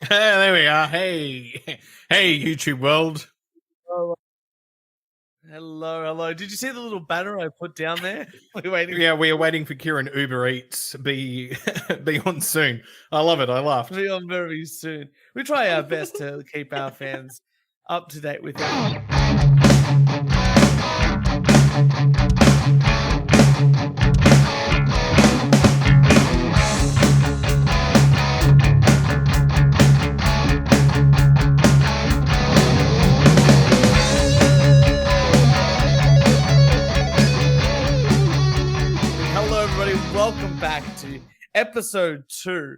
There we are. Hey, hey, YouTube world. Oh, hello. Did you see the little banner I put down there? We're waiting. Yeah, we are waiting for Kieran Uber Eats be be on soon. I love it. I laughed. Be on very soon. We try our best to keep our fans up to date with it. Hello, everybody. Welcome back to episode 2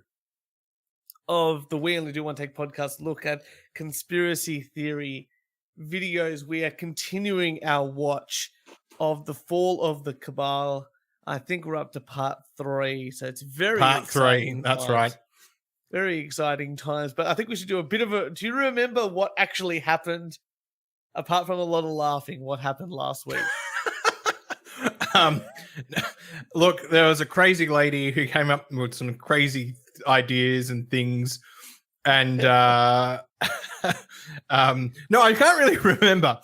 of the We Only Do One Take podcast. Look at conspiracy theory videos. We are continuing our watch of the fall of the Cabal. I think we're up to part 3, so it's very Part 3. exciting That's times. right. Very exciting times. But I think we should do a bit of a. Do you remember what actually happened? Apart from a lot of laughing, what happened last week? Look, there was a crazy lady who came up with some crazy ideas and things, and no, I can't really remember.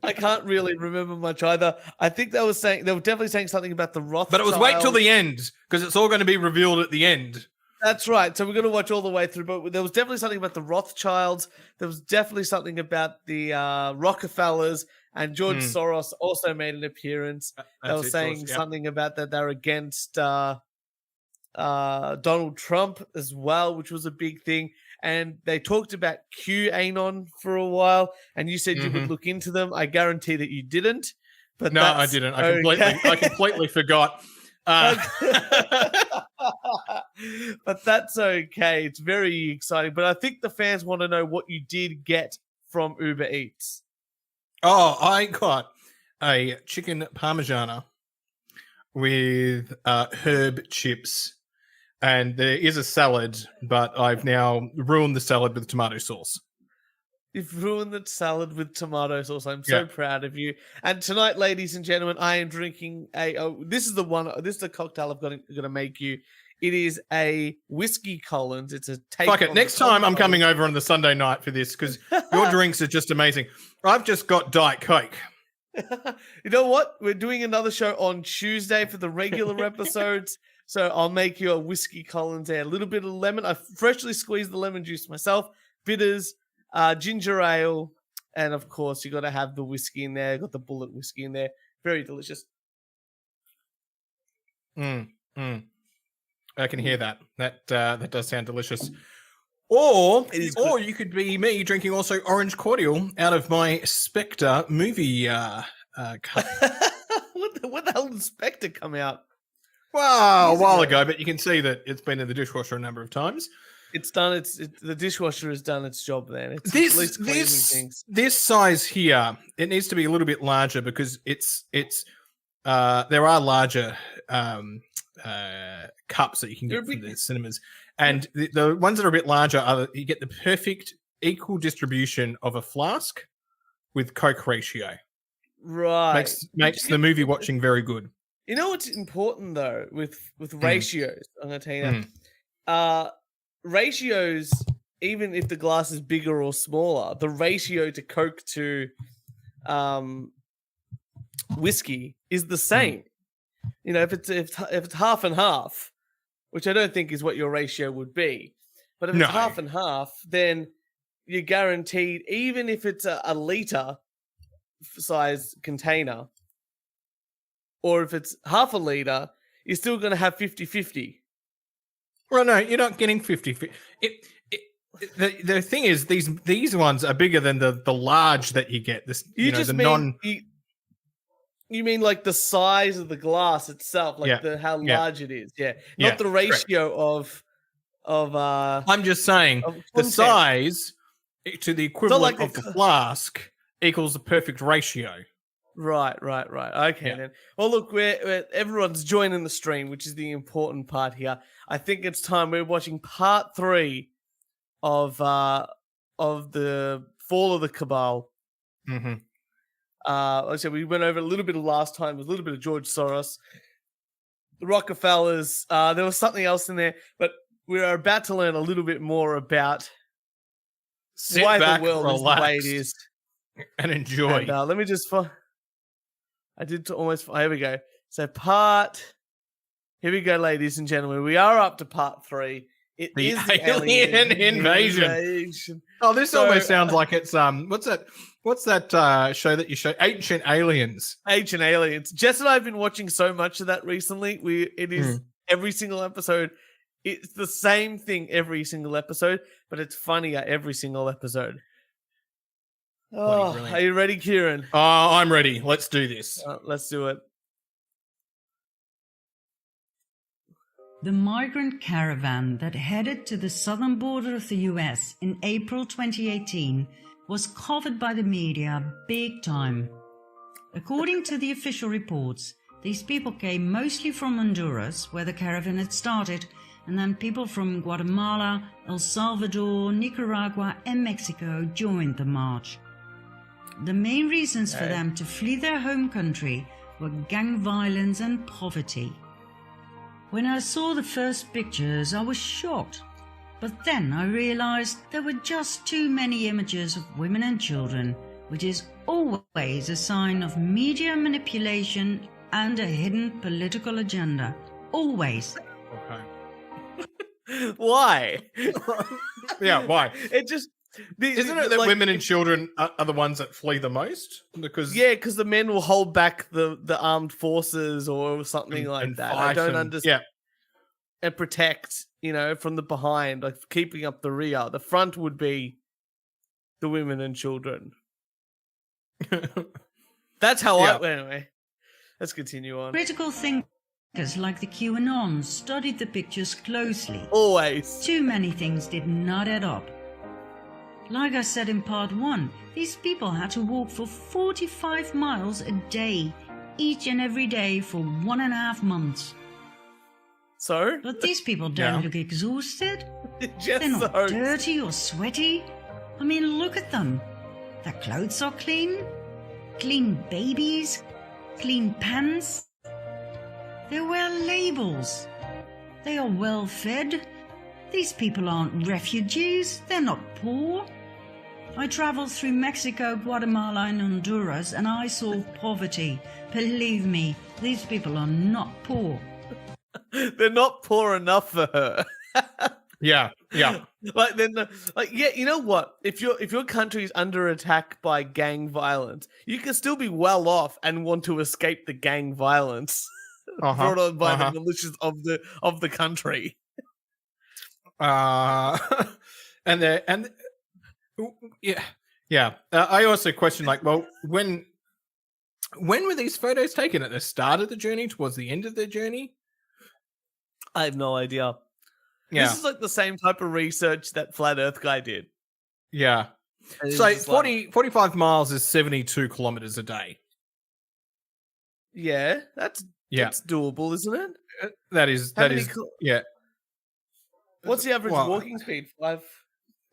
I can't really remember much either. I think they were definitely saying something about the Rothschild. But it was wait till the end because it's all going to be revealed at the end. That's right. So we're going to watch all the way through. But there was definitely something about the Rothschilds. There was definitely something about the Rockefellers, and George Soros also made an appearance. They were saying something about that they're against Donald Trump as well, which was a big thing. And they talked about QAnon for a while, and you said you would look into them. I guarantee that you didn't. But no, I didn't. I completely forgot. But that's okay. It's very exciting. But I think the fans want to know what you did get from Uber Eats. Oh, I got a chicken parmigiana with herb chips, and there is a salad, but I've now ruined the salad with tomato sauce. You've ruined the salad with tomato sauce. I'm so proud of you. And tonight, ladies and gentlemen, I am drinking this is the cocktail I'm going to make you. It is a whiskey Collins. It's a take. Fuck it. Next time I'm coming over on the Sunday night for this because your drinks are just amazing. I've just got Diet Coke. You know what? We're doing another show on Tuesday for the regular episodes. So I'll make you a whiskey Collins there. A little bit of lemon. I freshly squeezed the lemon juice myself. Bitters, ginger ale, and of course you got to have the whiskey in there. Got the bullet whiskey in there. Very delicious. I can hear that. That does sound delicious. Or you could be me drinking also orange cordial out of my Spectre movie cup. When the hell did Spectre come out? Well, a while ago, but you can see that it's been in the dishwasher a number of times. It's done. The dishwasher has done its job. Then this size here, it needs to be a little bit larger because it's there are larger cups that you can get from the cinemas, and the ones that are a bit larger you get the perfect equal distribution of a flask with Coke ratio. Right, makes the movie watching very good. You know what's important though with ratios? I'm going to tell you that. Ratios, even if the glass is bigger or smaller, the ratio to Coke to whiskey is the same. You know, if it's half and half, which I don't think is what your ratio would be, but if it's half and half, then you're guaranteed, even if it's a liter size container, or if it's half a liter, you're still going to have 50-50. Well, no, you're not getting 50. The thing is, these ones are bigger than the large that you get. You mean like the size of the glass itself, like how large it is? Yeah, not the ratio of. I'm just saying the size to the equivalent of the flask equals the perfect ratio. Right. Okay, then. Well, look, everyone's joining the stream, which is the important part here. I think it's time we're watching part 3 of the fall of the Cabal. Mm-hmm. Like I said, we went over a little bit of last time with a little bit of George Soros, the Rockefellers. There was something else in there, but we are about to learn a little bit more about Sit why back, the world relax, is the way it is. and enjoy. And, let me just I did almost. Here we go. So here we go, ladies and gentlemen. We are up to part 3. It The is the alien invasion. Oh, this almost sounds like it's what's that show that you show? Ancient Aliens. Ancient Aliens. Jess and I have been watching so much of that recently. It is every single episode. It's the same thing every single episode, but it's funnier every single episode. Oh, are you ready, Kieran? Oh, I'm ready. Let's do this. Let's do it. The migrant caravan that headed to the southern border of the US in April 2018 was covered by the media big time. According to the official reports, these people came mostly from Honduras, where the caravan had started, and then people from Guatemala, El Salvador, Nicaragua, and Mexico joined the march. The main reasons for them to flee their home country were gang violence and poverty. When I saw the first pictures, I was shocked. But then I realized there were just too many images of women and children, which is always a sign of media manipulation and a hidden political agenda. Always. Okay. Why? Yeah, why? It just isn't it that women and children are the ones that flee the most? Because the men will hold back the armed forces or something like that. I don't understand. Yeah. And protect, from the behind, like keeping up the rear. The front would be the women and children. That's how anyway. Let's continue on. Critical thinkers like the QAnons studied the pictures closely. Always. Too many things did not add up. Like I said in part 1, these people had to walk for 45 miles a day, each and every day for 1.5 months. So? But these people don't look exhausted. They're not dirty or sweaty. I mean, look at them. Their clothes are clean. Clean babies. Clean pants. They wear labels. They are well fed. These people aren't refugees. They're not poor. I traveled through Mexico, Guatemala, and Honduras, and I saw poverty. Believe me, these people are not poor. They're not poor enough for her. Yeah. You know what? If your country is under attack by gang violence, you can still be well off and want to escape the gang violence brought on by the militias of the country. I also question, when were these photos taken? At the start of the journey, towards the end of the journey? I have no idea. Yeah. This is like the same type of research that Flat Earth guy did. Yeah. So 45 miles is 72 kilometers a day. Yeah, that's doable, isn't it? That is. Yeah. What's the average walking speed? I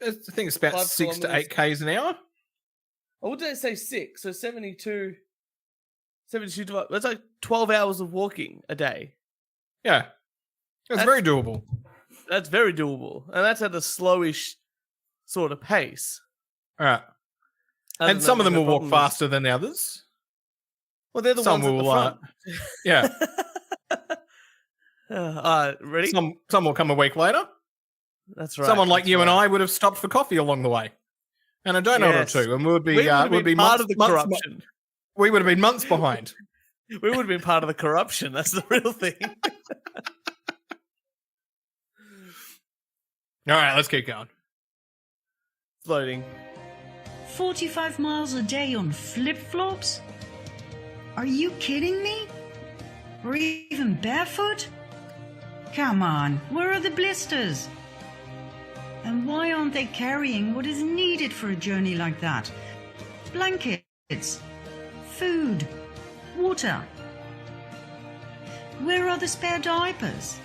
think it's about 6 to 8 k's an hour. I wouldn't say 6. So 72 divided. That's like 12 hours of walking a day. Yeah. That's very doable. That's very doable. And that's at a slowish sort of pace. All right. And some of them will walk faster than the others. Well, they're the ones at the front. Yeah. Ready? Some will come a week later. That's right. Someone like you and I would have stopped for coffee along the way. And a donut or two. And we would be part of the corruption. We would have been months behind. We would have been part of the corruption. That's the real thing. All right, let's keep going. Floating. 45 miles a day on flip-flops? Are you kidding me? Or even barefoot? Come on, where are the blisters? And why aren't they carrying what is needed for a journey like that? Blankets, food, water. Where are the spare diapers?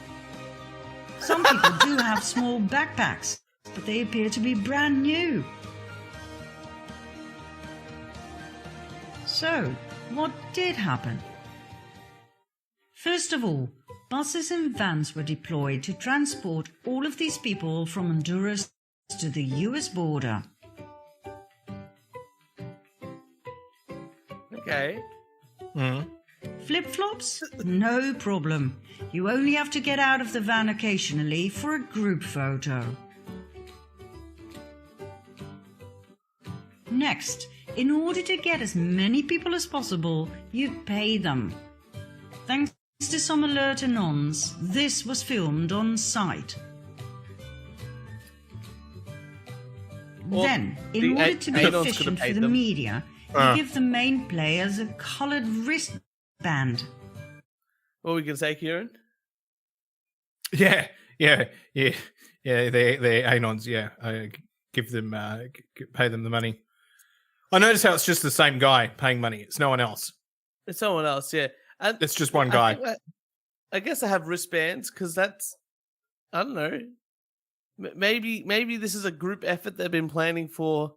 Some people do have small backpacks, but they appear to be brand new. So, what did happen? First of all, buses and vans were deployed to transport all of these people from Honduras to the US border. Okay. Mm. Flip-flops? No problem. You only have to get out of the van occasionally for a group photo. Next, in order to get as many people as possible, you pay them. Thanks to some alert anons, this was filmed on site. Well, Then, in order to be anons efficient could've for the paid them. media, you give the main players a coloured wristband. What were we going to say, Kieran? Yeah. They're anons. Yeah, I give them, pay them the money. I notice how it's just the same guy paying money. It's no one else. It's someone else, yeah. And It's just one guy. I guess I have wristbands because that's, I don't know. Maybe this is a group effort they've been planning for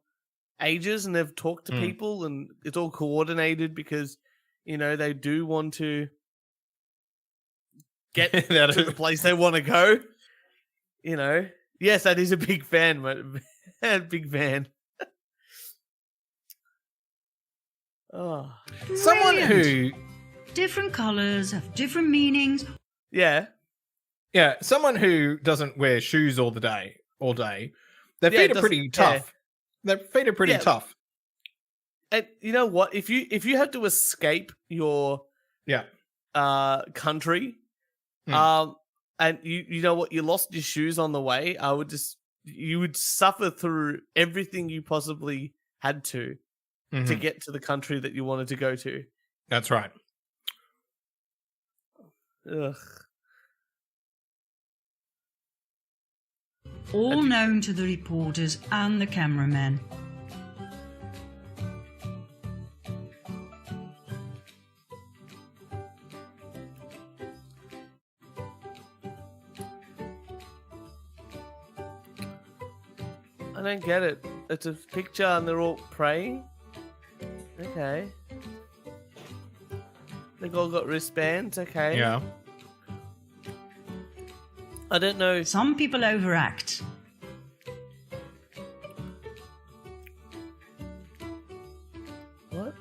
ages, and they've talked to people, and it's all coordinated because, they do want to get to the place they want to go. Yes, that is a big fan, but big fan. Oh, Someone who, Different colours have different meanings. yeah. someone who doesn't wear shoes all day, their feet are pretty tough. Their feet are pretty tough. And you know what? If you have to escape your country, and you know what, you lost your shoes on the way, you would suffer through everything you possibly had to get to the country that you wanted to go to. That's right. Ugh. All known to the reporters and the cameramen. I don't get it. It's a picture and they're all praying. Okay. They've all got wristbands. Okay. Yeah. I don't know. Some people overact. What?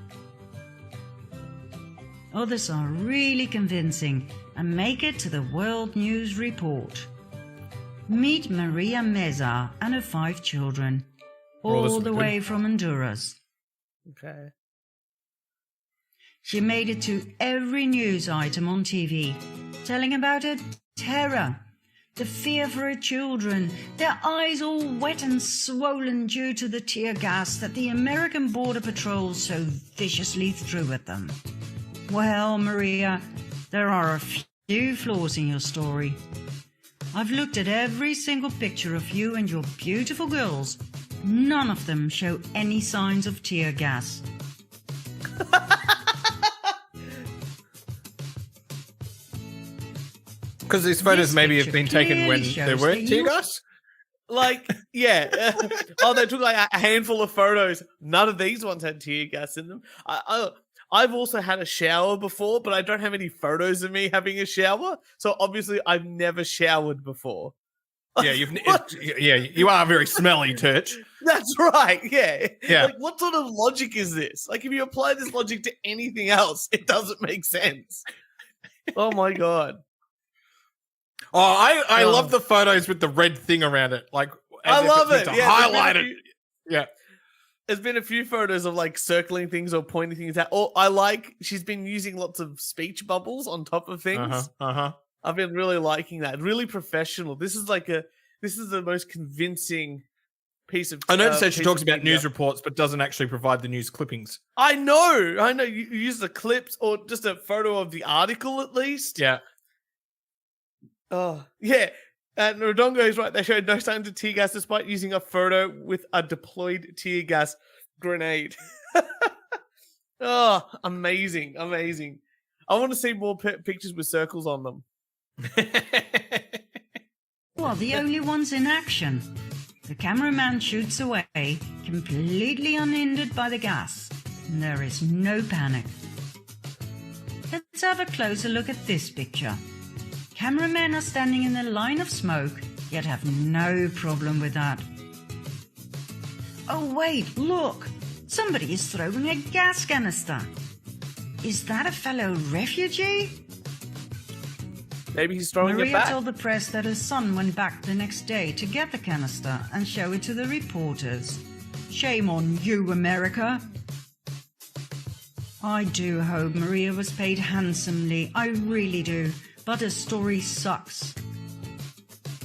Others are really convincing and make it to the World News Report. Meet Maria Meza and her 5 children, all the way from Honduras. Okay. She made it to every news item on TV, telling about her terror, the fear for her children, their eyes all wet and swollen due to the tear gas that the American Border Patrol so viciously threw at them. Well, Maria, there are a few flaws in your story. I've looked at every single picture of you and your beautiful girls. None of them show any signs of tear gas. Because these photos This maybe have picture been taken when clearly there shows were that tear you- gas. Like, yeah. Oh, they took like a handful of photos. None of these ones had tear gas in them. I've also had a shower before, but I don't have any photos of me having a shower. So obviously, I've never showered before. Yeah, you are very smelly, Turch. That's right. Yeah. Yeah. Like, what sort of logic is this? Like, if you apply this logic to anything else, it doesn't make sense. Oh my god. Oh, I love the photos with the red thing around it. Like, I love it's it. to Yeah, highlight it. Yeah. There's been a few photos of like circling things or pointing things out. Or I like she's been using lots of speech bubbles on top of things. I've been really liking that. Really professional. This is the most convincing piece of. I noticed that she piece talks of about media. news reports, but doesn't actually provide the news clippings. I know. You use the clips or just a photo of the article at least. Yeah. Oh yeah. And Rodongo is right. They showed no signs of tear gas despite using a photo with a deployed tear gas grenade. Oh, amazing. Amazing. I want to see more pictures with circles on them. You are the only ones in action. The cameraman shoots away, completely unhindered by the gas. And there is no panic. Let's have a closer look at this picture. Cameramen are standing in a line of smoke, yet have no problem with that. Oh wait, look! Somebody is throwing a gas canister. Is that a fellow refugee? Maybe he's throwing it Maria back. told the press that her son went back the next day to get the canister and show it to the reporters. Shame on you, America. I do hope Maria was paid handsomely. I really do. But her story sucks.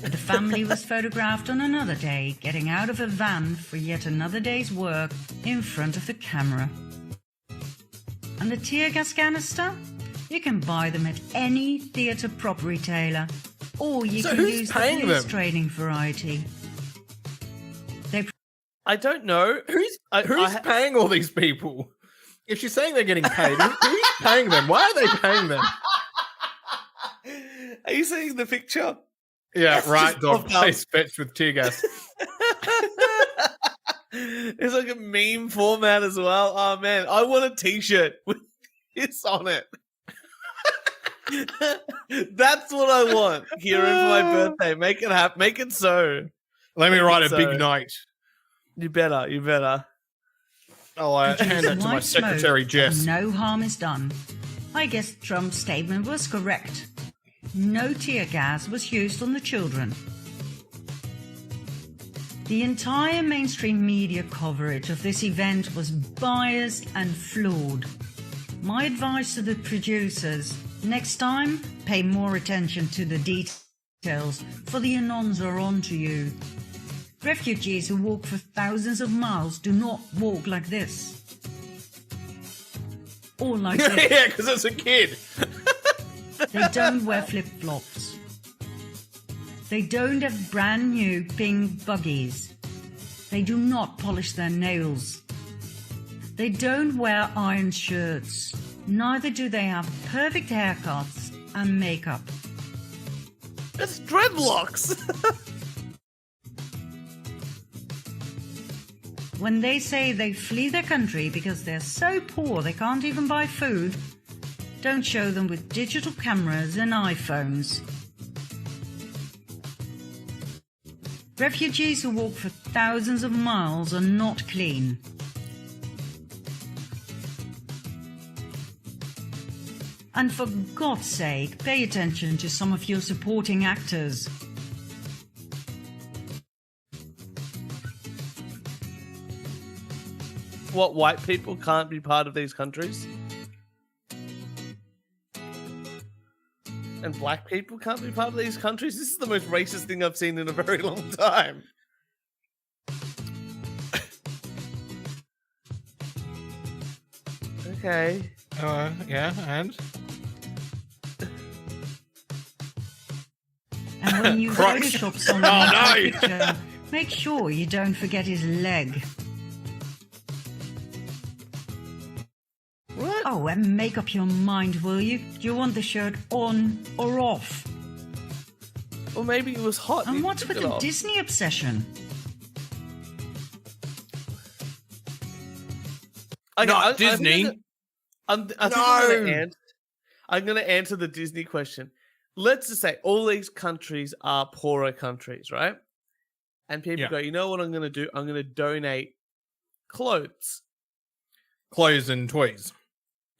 The family was photographed on another day, getting out of a van for yet another day's work in front of the camera. And the tear gas canister? You can buy them at any theatre prop retailer, or you can use the police training variety. I don't know. Who's paying all these people? If she's saying they're getting paid, who's paying them? Why are they paying them? Are you seeing the picture? Yeah, right. Dog face fetched with tear gas. It's like a meme format as well. Oh man, I want a T-shirt with this on it. That's what I want, Kieran, for my birthday. Make it happen. Make it so. Let me write a big note. You better. I'll hand that to my secretary, Jess. No harm is done. I guess Trump's statement was correct. No tear gas was used on the children. The entire mainstream media coverage of this event was biased and flawed. My advice to the producers: next time, pay more attention to the details, for the anons are on to you. Refugees who walk for thousands of miles do not walk like this. Or like this. Yeah, because it's a kid. They don't wear flip-flops. They don't have brand new pink buggies. They do not polish their nails. They don't wear iron shirts. Neither do they have perfect haircuts and makeup. It's dreadlocks. When they say they flee their country because they're so poor they can't even buy food, don't show them with digital cameras and iPhones. Refugees who walk for thousands of miles are not clean. And for God's sake, pay attention to some of your supporting actors. What, white people can't be part of these countries? And black people can't be part of these countries? This is the most racist thing I've seen in a very long time. Okay. Yeah, and? And when you Photoshop someone's picture, make sure you don't forget his leg. What? Oh, and make up your mind, will you? Do you want the shirt on or off? Or maybe it was hot. And You what's took with it the off. Disney obsession? Okay, Not Disney. I'm going to answer the Disney question. Let's just say all these countries are poorer countries, right? And people go, you know what I'm going to do? I'm going to donate clothes. Clothes and toys.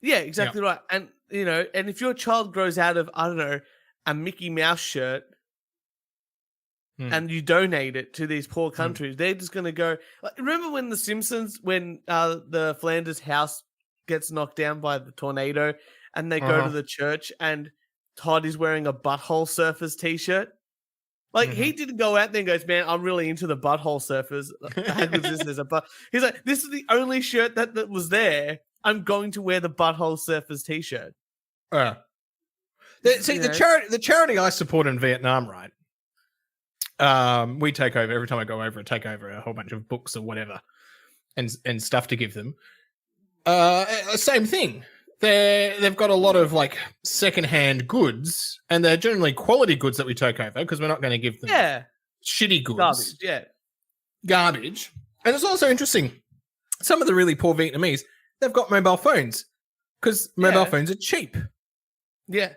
Yeah, exactly right. And, you know, and if your child grows out of, I don't know, a Mickey Mouse shirt and you donate it to these poor countries, they're just going to go. Like, remember when The Simpsons, when the Flanders house gets knocked down by the tornado and they go to the church and Todd is wearing a Butthole Surfers t-shirt? Like, he didn't go out there and goes, man, I'm really into the Butthole Surfers. How good is this? He's like, this is the only shirt that was there. I'm going to wear the Butthole Surfers t-shirt. See, the charity I support in Vietnam, right? We take over, every time I go over, I take over a whole bunch of books or whatever and stuff to give them. Same thing. They've got a lot of like secondhand goods, and they're generally quality goods that we take over because we're not going to give them shitty goods. Garbage. And it's also interesting. Some of the really poor Vietnamese, they've got mobile phones because mobile phones are cheap. Yeah.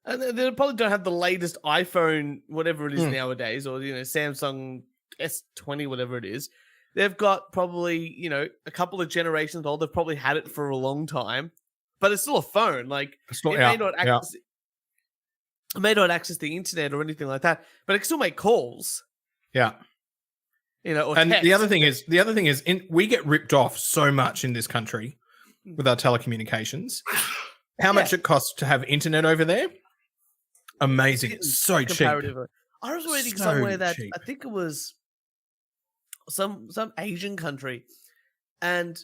And they probably don't have the latest iPhone, whatever it is nowadays, or Samsung S20, whatever it is. They've got probably a couple of generations old. They've probably had it for a long time, but it's still a phone. Like it may not access the internet or anything like that, but it can still make calls. Yeah. Or and text. the other thing is, we get ripped off so much in this country with our telecommunications. How much it costs to have internet over there? Amazing. So cheap. I was reading somewhere that I think it was some Asian country, and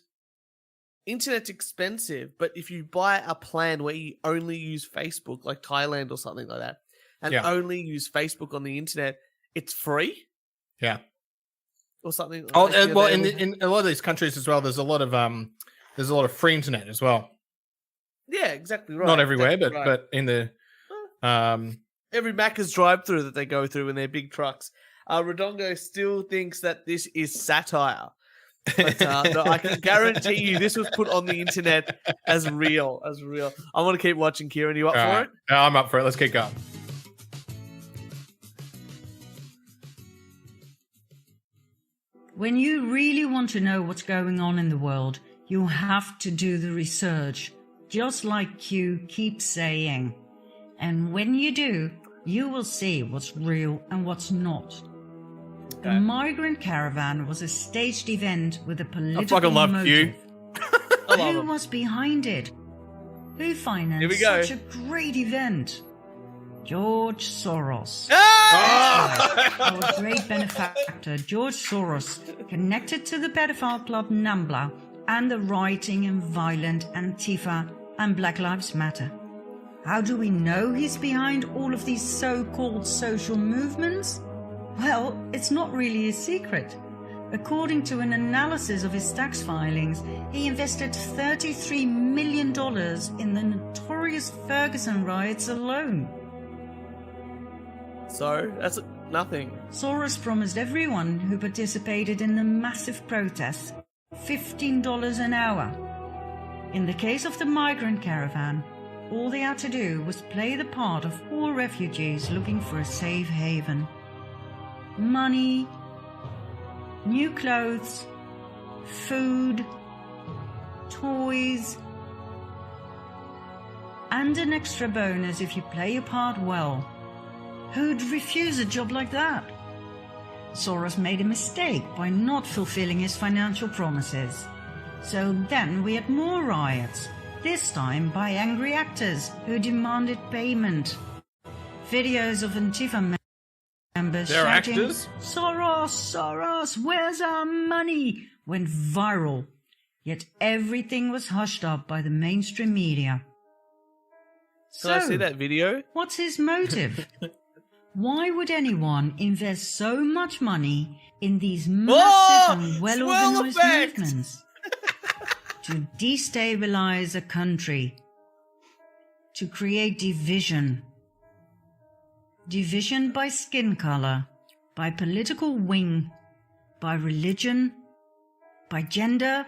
internet's expensive, but if you buy a plan where you only use Facebook, like Thailand or something like that, and only use Facebook on the internet, it's free. Yeah. Or something. Oh, well, in a lot of these countries as well, there's a lot of free internet as well. Yeah, exactly right. Not everywhere, but in the every Macca's drive-through that they go through in their big trucks. Redongo still thinks that this is satire. But no, I can guarantee you this was put on the internet as real. I want to keep watching, Kieran. You up for it? Yeah, I'm up for it. Let's keep going. When you really want to know what's going on in the world, you have to do the research, just like Q keeps saying. And when you do, you will see what's real and what's not. The migrant caravan was a staged event with a political motive. Who was behind it? Who financed such a great event? George Soros. Our great benefactor, George Soros, connected to the pedophile club NAMBLA and the rioting and violent Antifa and Black Lives Matter. How do we know he's behind all of these so-called social movements? Well, it's not really a secret. According to an analysis of his tax filings, he invested $33 million in the notorious Ferguson riots alone. So, that's nothing. Soros promised everyone who participated in the massive protests $15 an hour. In the case of the migrant caravan, all they had to do was play the part of poor refugees looking for a safe haven. Money, new clothes, food, toys, and an extra bonus if you play your part well. Who'd refuse a job like that? Soros made a mistake by not fulfilling his financial promises. So then we had more riots, this time by angry actors who demanded payment. Videos of Antifa members shouting, actors? Soros, Soros, where's our money? Went viral. Yet everything was hushed up by the mainstream media. Can I see that video? What's his motive? Why would anyone invest so much money in these massive and well-organized movements? To destabilize a country. To create division. Division by skin color, by political wing, by religion, by gender.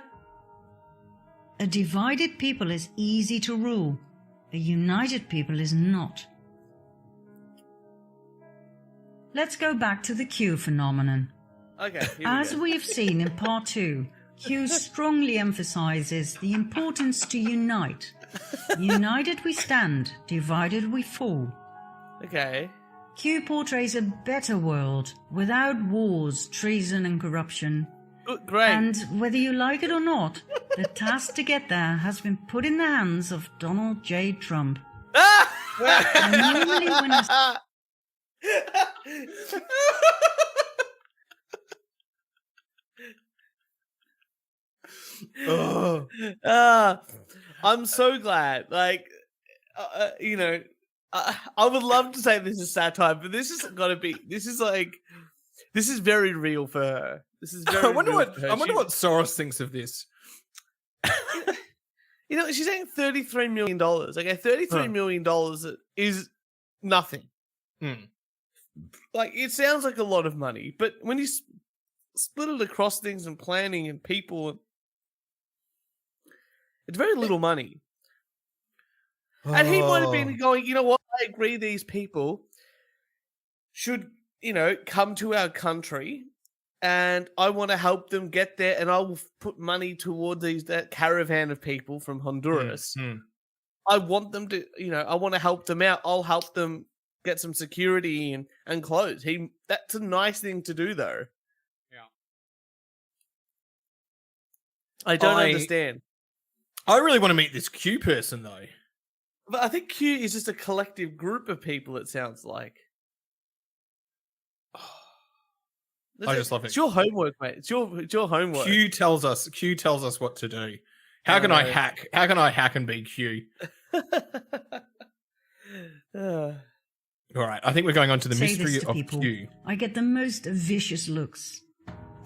A divided people is easy to rule. A united people is not. Let's go back to the Q phenomenon. Okay. As we have seen in part 2, Q strongly emphasizes the importance to unite. United we stand, divided we fall. Okay. Q portrays a better world without wars, treason and corruption. Great. And whether you like it or not, the task to get there has been put in the hands of Donald J. Trump. And normally when I'm so glad. Like, I would love to say this is satire, but this is got to be. This is very real for her. This is very. I wonder what Soros thinks of this. She's saying $33 million. Okay, $33 million is nothing. Like, it sounds like a lot of money, but when you split it across things and planning and people, it's very little money. And he might have been going, you know what? agree these people should, come to our country, and I want to help them get there, and I will put money towards that caravan of people from Honduras. I want them to, I want to help them out. I'll help them get some security and clothes. That's a nice thing to do, though. Yeah. I don't understand. I really want to meet this Q person, though. But I think Q is just a collective group of people, it sounds like. I just love it. It's your homework, mate. It's your homework. Q tells us what to do. How can I hack? How can I hack and be Q? All right, I think we're going on to the mystery of people. Q. I get the most vicious looks.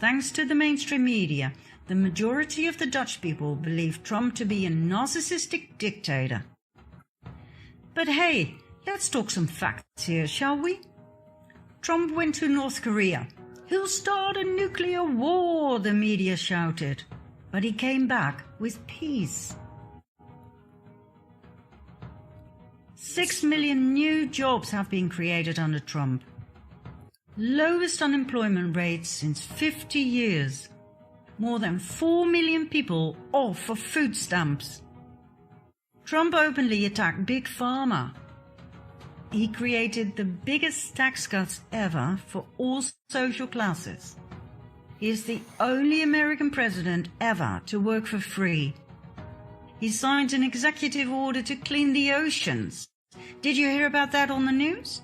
Thanks to the mainstream media, the majority of the Dutch people believe Trump to be a narcissistic dictator. But hey, let's talk some facts here, shall we? Trump went to North Korea. He'll start a nuclear war, the media shouted. But he came back with peace. 6 million new jobs have been created under Trump. Lowest unemployment rate since 50 years. More than 4 million people off of food stamps. Trump openly attacked Big Pharma. He created the biggest tax cuts ever for all social classes. He is the only American president ever to work for free. He signed an executive order to clean the oceans. Did you hear about that on the news?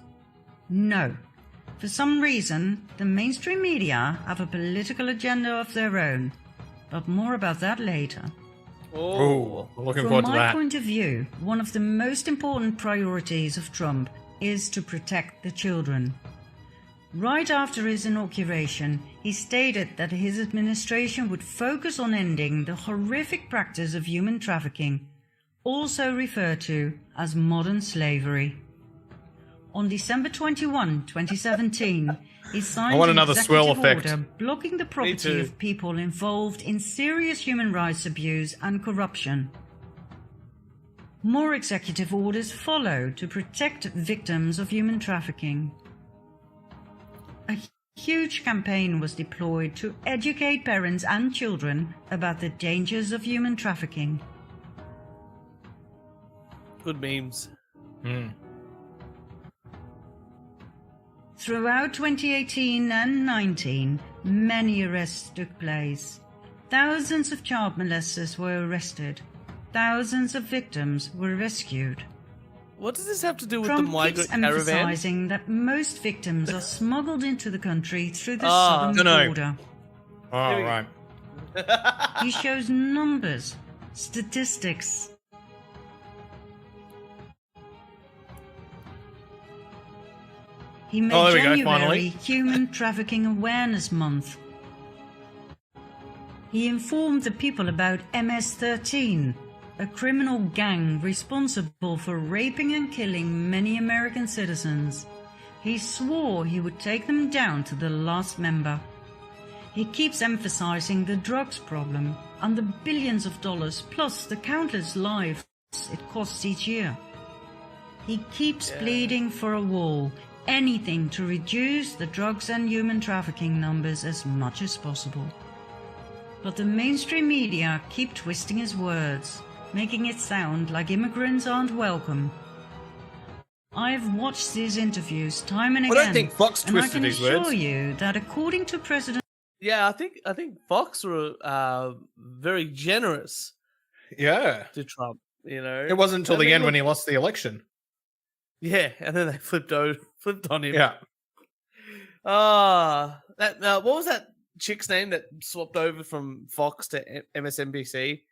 No. For some reason, the mainstream media have a political agenda of their own. But more about that later. Oh, looking forward to that. From my point of view, one of the most important priorities of Trump is to protect the children. Right after his inauguration, he stated that his administration would focus on ending the horrific practice of human trafficking, also referred to as modern slavery. On December 21, 2017, he signed an executive order blocking the property of people involved in serious human rights abuse and corruption. More executive orders followed to protect victims of human trafficking. A huge campaign was deployed to educate parents and children about the dangers of human trafficking. Good memes. Throughout 2018 and 19, many arrests took place. Thousands of child molesters were arrested. Thousands of victims were rescued. What does this have to do with Trump the migrant keeps caravan? emphasizing that most victims are smuggled into the country through the southern border. Oh, right. He shows numbers, statistics. He made January Human Trafficking Awareness Month. He informed the people about MS-13, a criminal gang responsible for raping and killing many American citizens. He swore he would take them down to the last member. He keeps emphasizing the drugs problem and the billions of dollars plus the countless lives it costs each year. He keeps pleading for a wall, anything to reduce the drugs and human trafficking numbers as much as possible. But the mainstream media keep twisting his words, making it sound like immigrants aren't welcome. I've watched these interviews time and again. I don't think Fox twisted his words. And I can assure you that according to President... Yeah, I think Fox were very generous. Yeah. To Trump, It wasn't until the end when he lost the election. Yeah, and then they flipped on him. Yeah. What was that chick's name that swapped over from Fox to MSNBC?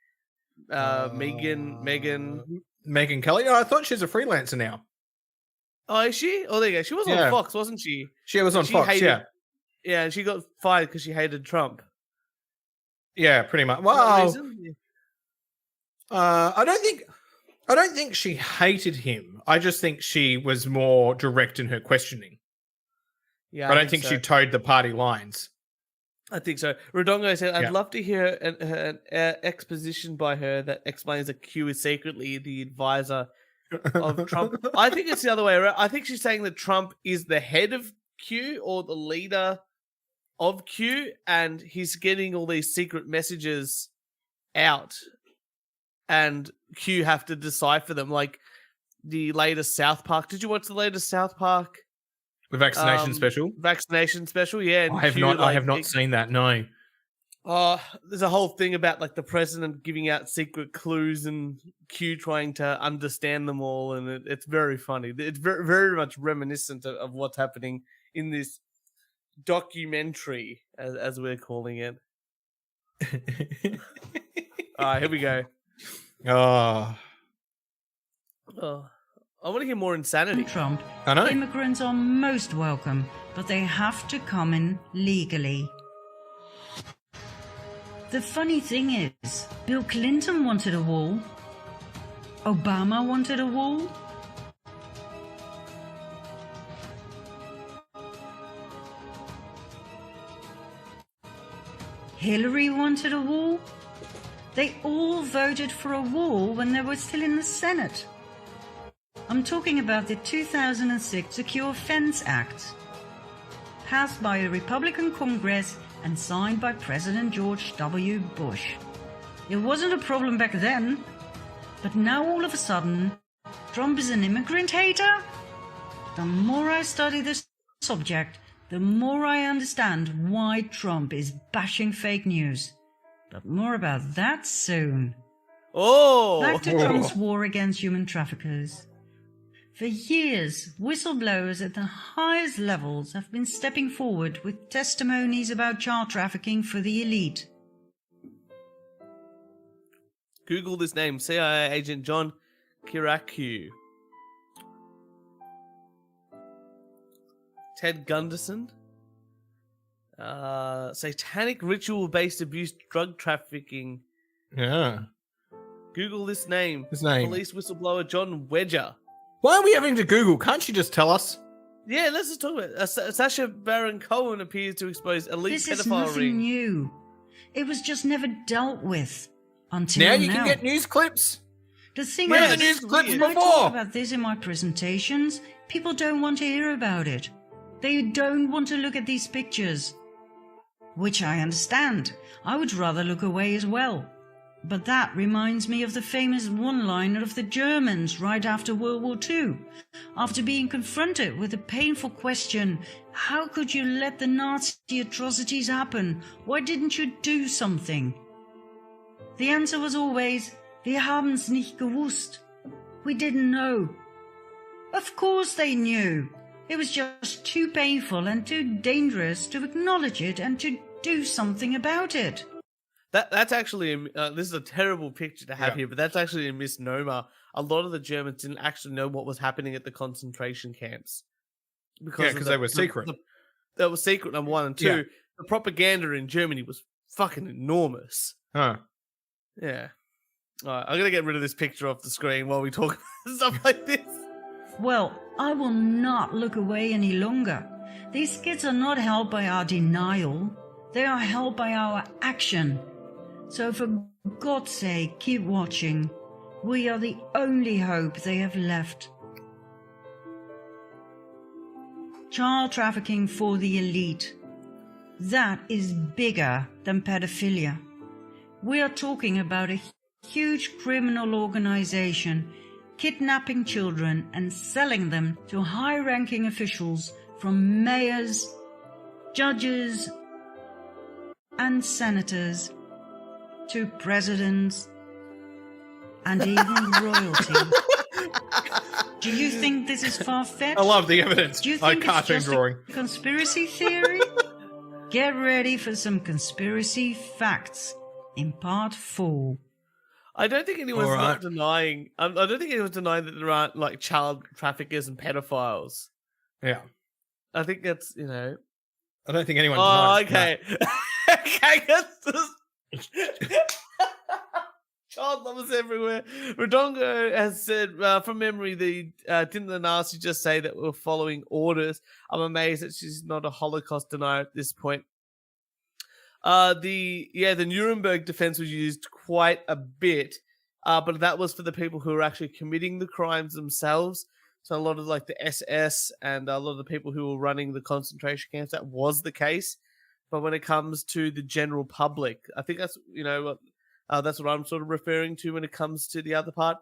Megan Kelly. Oh, I thought she's a freelancer now. Oh, is she? Oh, there you go. She was on Fox, wasn't she? She was on Fox. Yeah. Yeah, and she got fired because she hated Trump. Yeah, pretty much. Well, I don't think she hated him. I just think she was more direct in her questioning. Yeah, I don't think she towed the party lines. I think so. Rodongo said, I'd love to hear an exposition by her that explains that Q is secretly the advisor of Trump. I think it's the other way around. I think she's saying that Trump is the head of Q or the leader of Q, and he's getting all these secret messages out, and Q have to decipher them. Like the latest South Park. Did you watch the latest South Park? The vaccination special? Vaccination special, yeah. And I have Q, not. I have not seen that. No. There's a whole thing about like the president giving out secret clues and Q trying to understand them all, and it's very funny. It's very, very much reminiscent of what's happening in this documentary, as we're calling it. All right, here we go. Oh, I want to hear more insanity. Trump, I know. immigrants are most welcome, but they have to come in legally. The funny thing is, Bill Clinton wanted a wall. Obama wanted a wall. Hillary wanted a wall. They all voted for a wall when they were still in the Senate. I'm talking about the 2006 Secure Fence Act, passed by a Republican Congress and signed by President George W. Bush. It wasn't a problem back then, but now all of a sudden, Trump is an immigrant hater? The more I study this subject, the more I understand why Trump is bashing fake news. But more about that soon. Back to Trump's war against human traffickers. For years, whistleblowers at the highest levels have been stepping forward with testimonies about child trafficking for the elite. Google this name, CIA agent John Kiraku. Ted Gunderson. Satanic ritual-based abuse, drug trafficking. Yeah. Google this name. His name. Police whistleblower John Wedger. Why are we having to Google? Can't you just tell us? Yeah, let's just talk about it. Sasha Baron Cohen appears to expose elite This pedophile is nothing ring. new. It was just never dealt with until Now you can get news clips. The thing Where are is, the news clips when I before? talk about this in my presentations, people don't want to hear about it. They don't want to look at these pictures. Which I understand. I would rather look away as well. But that reminds me of the famous one-liner of the Germans right after World War II. After being confronted with the painful question, how could you let the Nazi atrocities happen? Why didn't you do something? The answer was always, wir haben's nicht gewusst. We didn't know. Of course they knew. It was just too painful and too dangerous to acknowledge it and to do something about it. That's actually this is a terrible picture to have here, but that's actually a misnomer. A lot of the Germans didn't actually know what was happening at the concentration camps Because they were secret. They were secret, number one, and two. The propaganda in Germany was fucking enormous. Huh. Yeah. All right, I'm gonna get rid of this picture off the screen while we talk about stuff like this. Well, I will not look away any longer. These kids are not helped by our denial. They are helped by our action. So for God's sake, keep watching. We are the only hope they have left. Child trafficking for the elite. That is bigger than pedophilia. We are talking about a huge criminal organization kidnapping children and selling them to high-ranking officials from mayors, judges, and senators to presidents and even royalty. Do you think this is far-fetched? I love the evidence. Do you Like think it's cartoon just drawing. a conspiracy theory? Get ready for some conspiracy facts in part 4. I don't think anyone's All right. not denying. I don't think anyone's denying that there aren't like child traffickers and pedophiles. Yeah. I think that's I don't think anyone Oh, denies that. okay. Okay, that's just... Child lovers everywhere. Redongo has said, from memory, didn't the Nazi just say that we're following orders? I'm amazed that she's not a Holocaust denier at this point. The Nuremberg defense was used quite a bit but that was for the people who were actually committing the crimes themselves. So a lot of like the SS and a lot of the people who were running the concentration camps, that was the case. But when it comes to the general public, I think that's that's what I'm sort of referring to when it comes to the other part.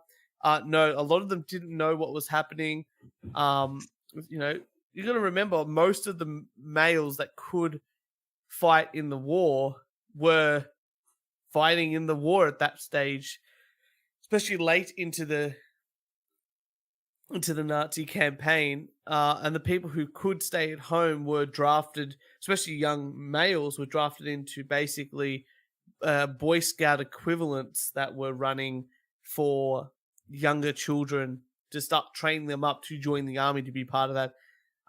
No, a lot of them didn't know what was happening. You got to remember, most of the males that could fight in the war were fighting in the war at that stage, especially late into the Nazi campaign. And the people who could stay at home were drafted, especially young males, were drafted into basically Boy Scout equivalents that were running for younger children to start training them up to join the army, to be part of that,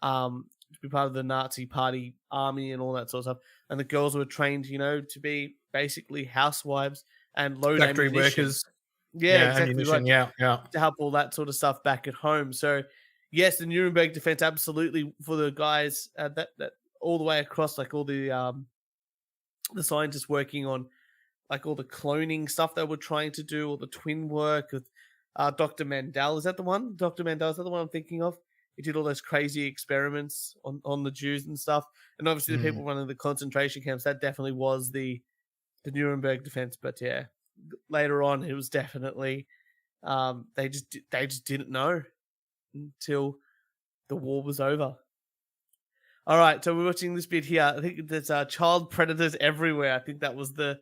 to be part of the Nazi party army and all that sort of stuff. And the girls were trained, to be basically housewives and load factory ammunition. workers. Yeah, exactly. Right. Yeah. To help all that sort of stuff back at home. So, yes, the Nuremberg defense, absolutely, for the guys that all the way across, like all the scientists working on like all the cloning stuff they were trying to do, all the twin work with Dr. Mendel. Is that the one? Dr. Mendel, is that the one I'm thinking of? He did all those crazy experiments on the Jews and stuff. And obviously the people running the concentration camps, that definitely was the Nuremberg defense. But yeah, later on it was definitely they just didn't know until the war was over. All right, so we're watching this bit here. I think there's child predators everywhere. I think that was the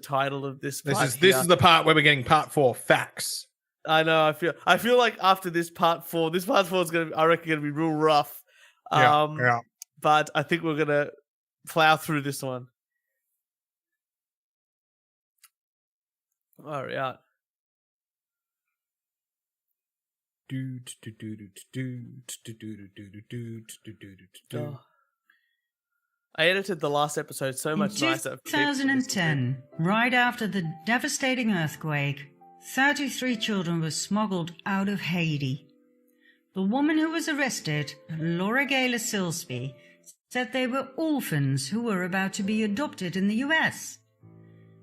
title of this part. This is the part where we're getting part 4, facts. I know. I feel like after this part 4 is gonna be real rough. Yeah. But I think we're gonna plow through this one. All right. I edited the last episode so much nicer. In 2010, right after the devastating earthquake, 33 children were smuggled out of Haiti. The woman who was arrested, Laura Gaylor Silsby, said they were orphans who were about to be adopted in the US.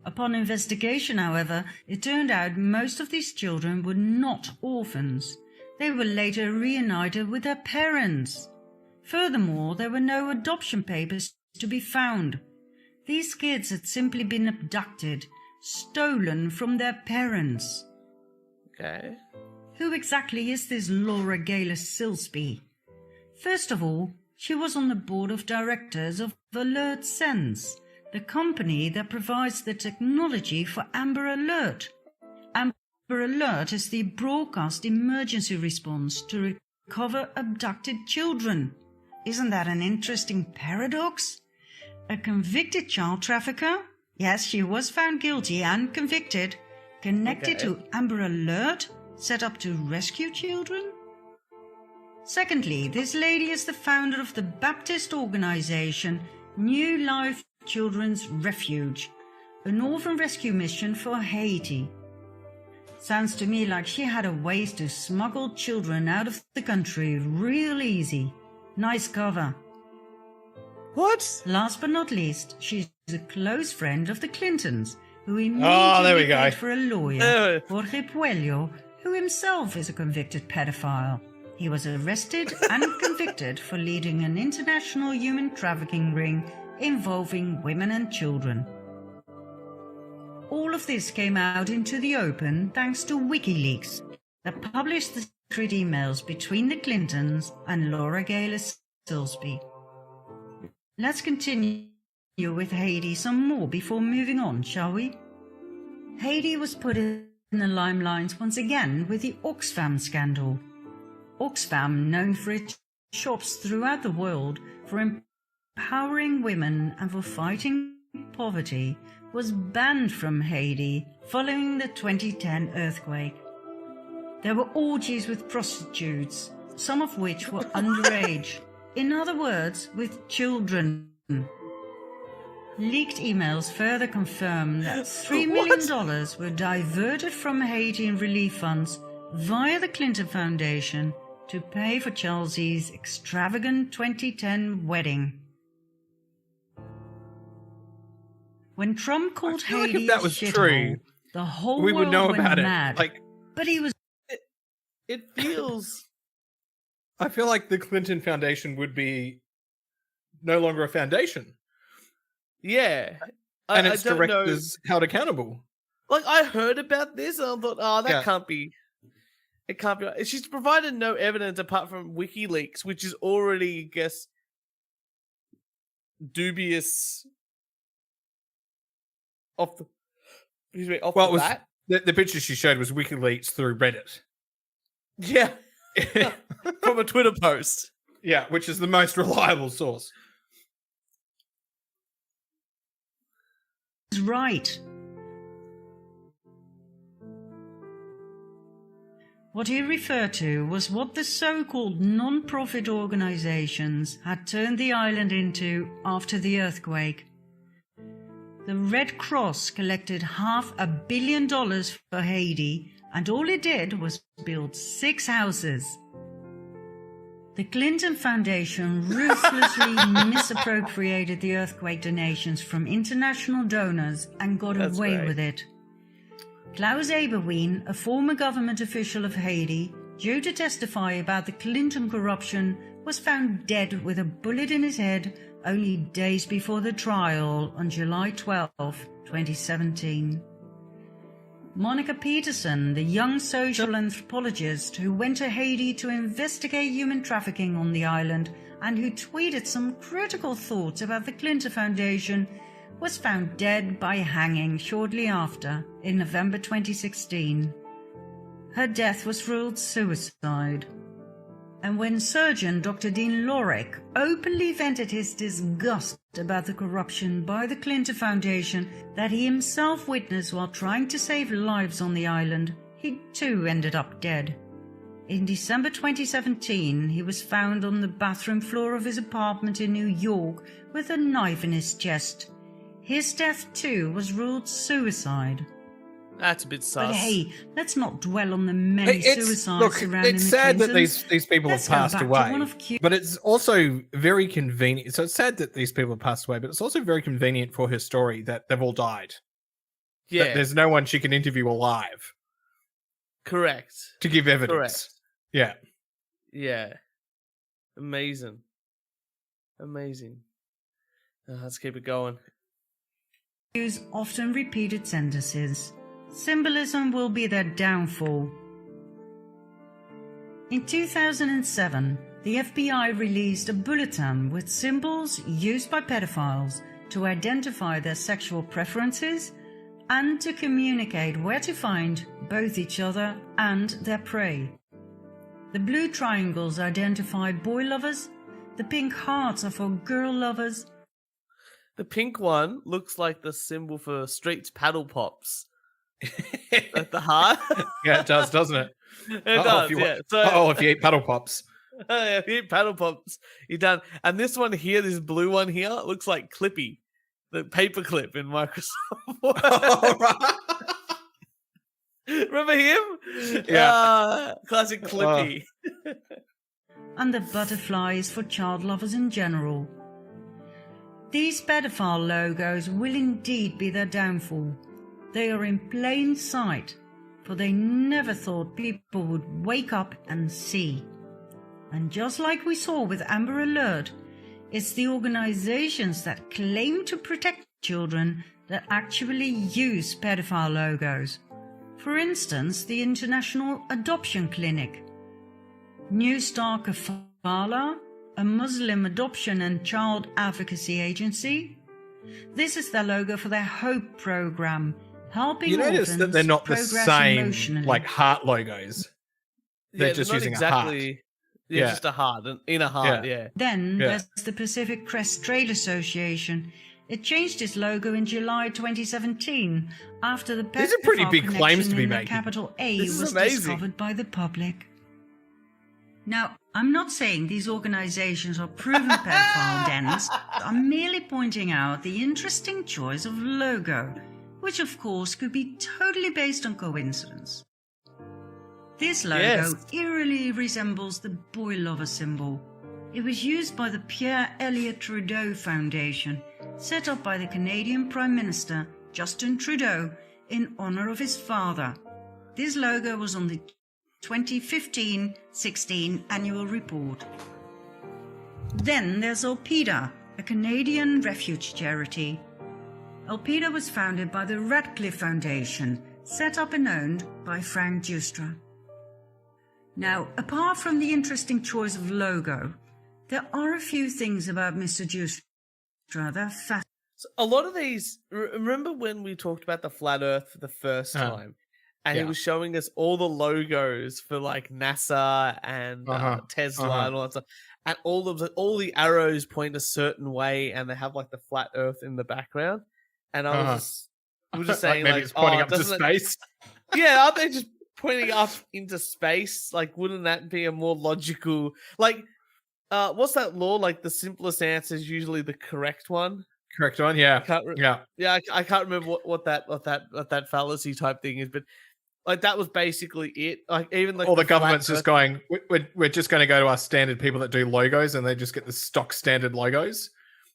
Upon investigation, however, it turned out most of these children were not orphans. They were later reunited with their parents. Furthermore, there were no adoption papers to be found. These kids had simply been abducted, stolen from their parents. Okay. Who exactly is this Laura Gaylor Silsby? First of all, she was on the board of directors of Alert Sense, the company that provides the technology for Amber Alert. Amber Alert is the broadcast emergency response to recover abducted children. Isn't that an interesting paradox? A convicted child trafficker? Yes, she was found guilty and convicted, connected to Amber Alert, set up to rescue children? Secondly, this lady is the founder of the Baptist organization New Life Children's Refuge, an orphan rescue mission for Haiti. Sounds to me like she had a ways to smuggle children out of the country real easy. Nice cover. What? Last but not least, she's a close friend of the Clintons, who immediately paid for a lawyer, Jorge Puello, who himself is a convicted pedophile. He was arrested and convicted for leading an international human trafficking ring involving women and children. All of this came out into the open thanks to WikiLeaks, that published the secret emails between the Clintons and Laura Gaylor Silsby. Let's continue with Haiti some more before moving on, shall we? Haiti was put in the limelight once again with the Oxfam scandal. Oxfam, known for its shops throughout the world for empowering women and for fighting poverty, was banned from Haiti following the 2010 earthquake. There were orgies with prostitutes, some of which were underage. In other words, with children. Leaked emails further confirm that $3 million were diverted from Haitian relief funds via the Clinton Foundation to pay for Chelsea's extravagant 2010 wedding. When Trump called Haiti if that was true, The whole we would world know went about mad. it. Like, but he was It feels. I feel like the Clinton Foundation would be no longer a foundation, Yeah. and I its don't know. directors held accountable. Like, I heard about this and I thought, oh, that Yeah. can't be. It can't be. Right. She's provided no evidence apart from WikiLeaks, which is already, I guess, dubious. Off the Well, it was bat. the picture she showed was WikiLeaks through Reddit. Yeah. From a Twitter post. Yeah, which is the most reliable source. right. What he referred to was what the so-called non-profit organizations had turned the island into after the earthquake. The Red Cross collected $500 million for Haiti, and all it did was build 6 houses. The Clinton Foundation ruthlessly misappropriated the earthquake donations from international donors and got That's away right. with it. Klaus Eberwein, a former government official of Haiti, due to testify about the Clinton corruption, was found dead with a bullet in his head only days before the trial on July 12, 2017. Monica Peterson, the young social anthropologist who went to Haiti to investigate human trafficking on the island and who tweeted some critical thoughts about the Clinton Foundation, was found dead by hanging shortly after, in November 2016. Her death was ruled suicide. And when surgeon Dr. Dean Lorek openly vented his disgust about the corruption by the Clinton Foundation that he himself witnessed while trying to save lives on the island, he too ended up dead. In December 2017, he was found on the bathroom floor of his apartment in New York with a knife in his chest. His death too was ruled suicide. That's a bit sus. But hey, let's not dwell on the many suicides Look, surrounding it's the sad that Clintons. these people Let's have go passed back to away, one of but it's also very convenient. So it's sad that these people have passed away, but it's also very convenient for her story that they've all died. Yeah, That there's no one she can interview alive correct. to give evidence. Correct. Yeah. Yeah. Amazing. Amazing. Let's keep it going. Use often repeated sentences. Symbolism will be their downfall. In 2007, the FBI released a bulletin with symbols used by pedophiles to identify their sexual preferences and to communicate where to find both each other and their prey. The blue triangles identify boy lovers, the pink hearts are for girl lovers. The pink one looks like the symbol for Streets Paddle Pops. Like the heart. Yeah, it does, doesn't it? It does, yeah. So, if you eat paddle pops. if you eat Paddle Pops, you're done. And this one here, this blue one here, looks like Clippy, the paperclip in Microsoft Word. Oh, right. Remember him? Yeah. Classic Clippy. And the butterfly is for child lovers in general. These pedophile logos will indeed be their downfall. They are in plain sight, for they never thought people would wake up and see. And just like we saw with Amber Alert, it's the organizations that claim to protect children that actually use pedophile logos. For instance, the International Adoption Clinic. New Star Kafala, a Muslim adoption and child advocacy agency. This is their logo for their Hope program, helping You notice orphans that they're not the progress same emotionally. like heart logos. They're just not using exactly, a heart. Yeah, Yeah. just a heart, an inner heart, yeah. Then Yeah. there's the Pacific Crest Trail Association. It changed its logo in July 2017 after the These are pretty pedophile big claims to be connection in the making. capital A This is was amazing. discovered by the public. Now, I'm not saying these organizations are proven pedophile dens. I'm merely pointing out the interesting choice of logo, which of course could be totally based on coincidence. This logo Yes. eerily resembles the boy lover symbol. It was used by the Pierre Elliott Trudeau Foundation, set up by the Canadian Prime Minister Justin Trudeau in honor of his father. This logo was on the 2015-16 annual report. Then there's Alpida, a Canadian refuge charity. Alpida was founded by the Radcliffe Foundation, set up and owned by Frank Giustra. Now, apart from the interesting choice of logo, there are a few things about Mr. Giustra that fascinate. So a lot of these, remember when we talked about the flat Earth for the first time, and he was showing us all the logos for like NASA and Tesla and all that stuff, and all the arrows point a certain way, and they have like the flat Earth in the background, and I was just saying maybe it's pointing up to space. Yeah, aren't they just pointing up into space? Like, wouldn't that be a more logical? Like, what's that law? Like, the simplest answer is usually the correct one. Correct one, yeah. I can't remember what that fallacy type thing is, but like that was basically it. Like even like all the government's just going, we're just going to go to our standard people that do logos, and they just get the stock standard logos.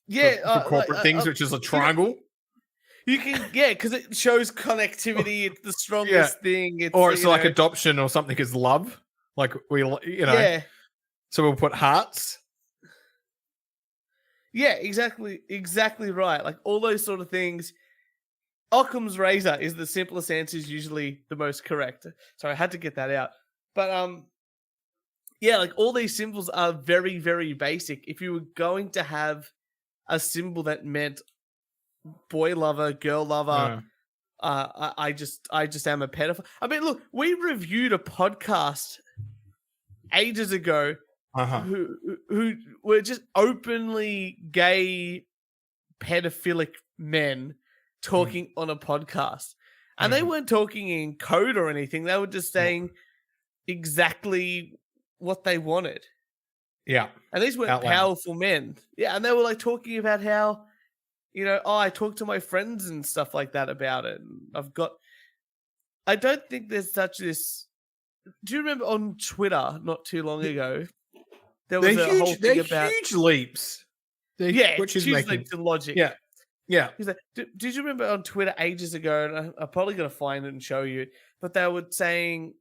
Yeah, for corporate things, which is a triangle. You can, because it shows connectivity. It's the strongest thing. Or it's like adoption or something is love. Like so we'll put hearts. Yeah, exactly right. Like all those sort of things. Occam's razor is the simplest answer, is usually the most correct. So I had to get that out. But like all these symbols are very, very basic. If you were going to have a symbol that meant boy lover, girl lover, I just am a pedophile. I mean, look, we reviewed a podcast ages ago who were just openly gay pedophilic men talking on a podcast, and they weren't talking in code or anything. They were just saying exactly what they wanted. Yeah. And these were powerful men. Yeah. And they were like talking about how, I talk to my friends and stuff like that about it. And I don't think there's such this. Do you remember on Twitter not too long ago? There was a whole thing about huge leaps. Which is huge leaps in logic. Yeah. Yeah. Like, did you remember on Twitter ages ago, and I'm probably going to find it and show you, but they were saying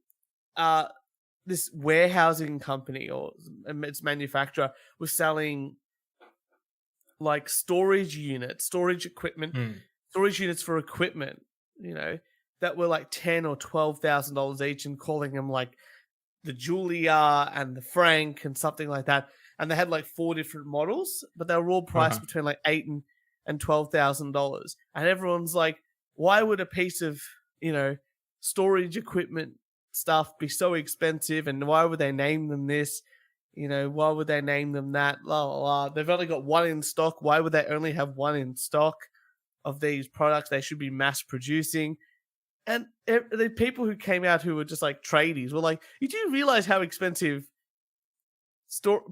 this warehousing company or its manufacturer was selling like storage units for equipment, that were like $10,000 or $12,000 each, and calling them like the Julia and the Frank and something like that. And they had like 4 different models, but they were all priced between like $8,000 and $12,000. And everyone's like, why would a piece of, storage equipment stuff be so expensive? And why would they name them this? Why would they name them that? La, la, la. They've only got one in stock. Why would they only have one in stock of these products? They should be mass producing. And the people who came out who were just like tradies were like, you do realize how expensive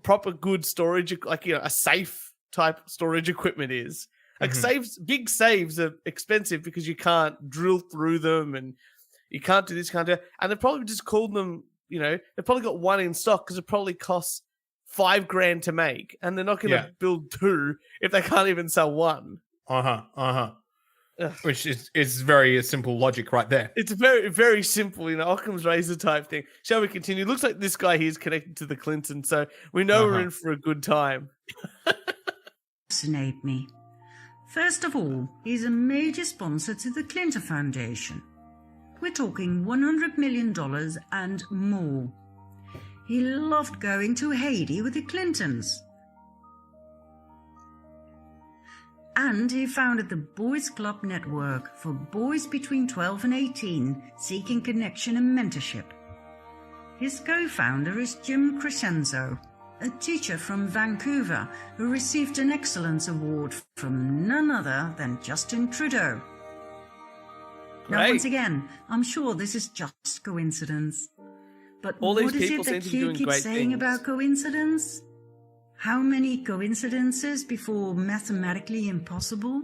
proper good storage, like, a safe type storage equipment is? Like big safes are expensive because you can't drill through them and you can't do this, can't do that. And they probably just called them, they've probably got one in stock because it probably costs $5,000 to make. And they're not going to build 2 if they can't even sell 1. Which is very simple logic right there. It's very, very simple, Occam's razor type thing. Shall we continue? Looks like this guy here is connected to the Clintons, so we know we're in for a good time. Fascinate me. First of all, he's a major sponsor to the Clinton Foundation. We're talking $100 million and more. He loved going to Haiti with the Clintons. And he founded the Boys Club Network for boys between 12 and 18 seeking connection and mentorship. His co-founder is Jim Crescenzo, a teacher from Vancouver who received an Excellence Award from none other than Justin Trudeau. Now, once again, I'm sure this is just coincidence. But all what these is it that you keep saying about coincidence? How many coincidences before mathematically impossible?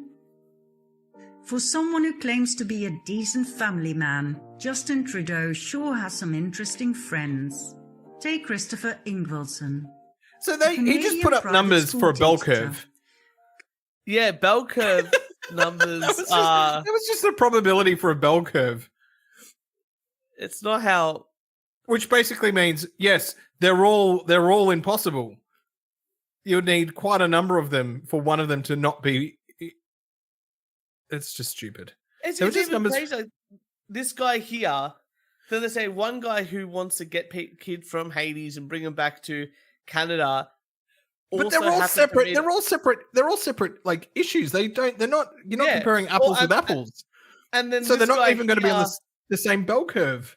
For someone who claims to be a decent family man, Justin Trudeau sure has some interesting friends. Take Christopher Ingvelson. So he just put up numbers for a bell curve. Yeah, bell curve. numbers That are. was just a probability for a bell curve, It's not how. which basically means yes, they're all impossible. You would need quite a number of them for one of them to not be. It's just stupid. It's They were just even numbers. crazy. Like, this guy here. So they say one guy who wants to get kid from Hades and bring him back to Canada. But they're all separate. They're all separate. They're all separate. Like issues. They don't. They're not. You're not comparing apples with apples. And then so this they're not guy even going to be on here- the same bell curve.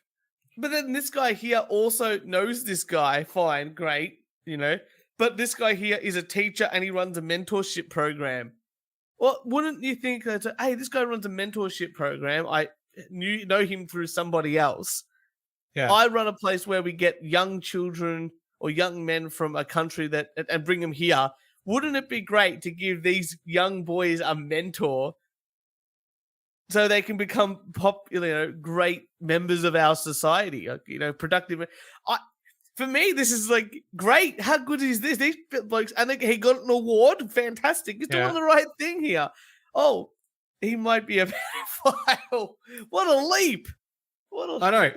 But then this guy here also knows this guy. Fine, great, But this guy here is a teacher and he runs a mentorship program. Well, wouldn't you think that, hey, this guy runs a mentorship program. I know him through somebody else. Yeah. I run a place where we get young children or young men from a country and bring them here. Wouldn't it be great to give these young boys a mentor so they can become popular, great members of our society, productive? For me, this is like great. How good is this? These blokes, and he got an award. Fantastic. He's doing the right thing here. Oh, he might be a pedophile. What a leap! I know.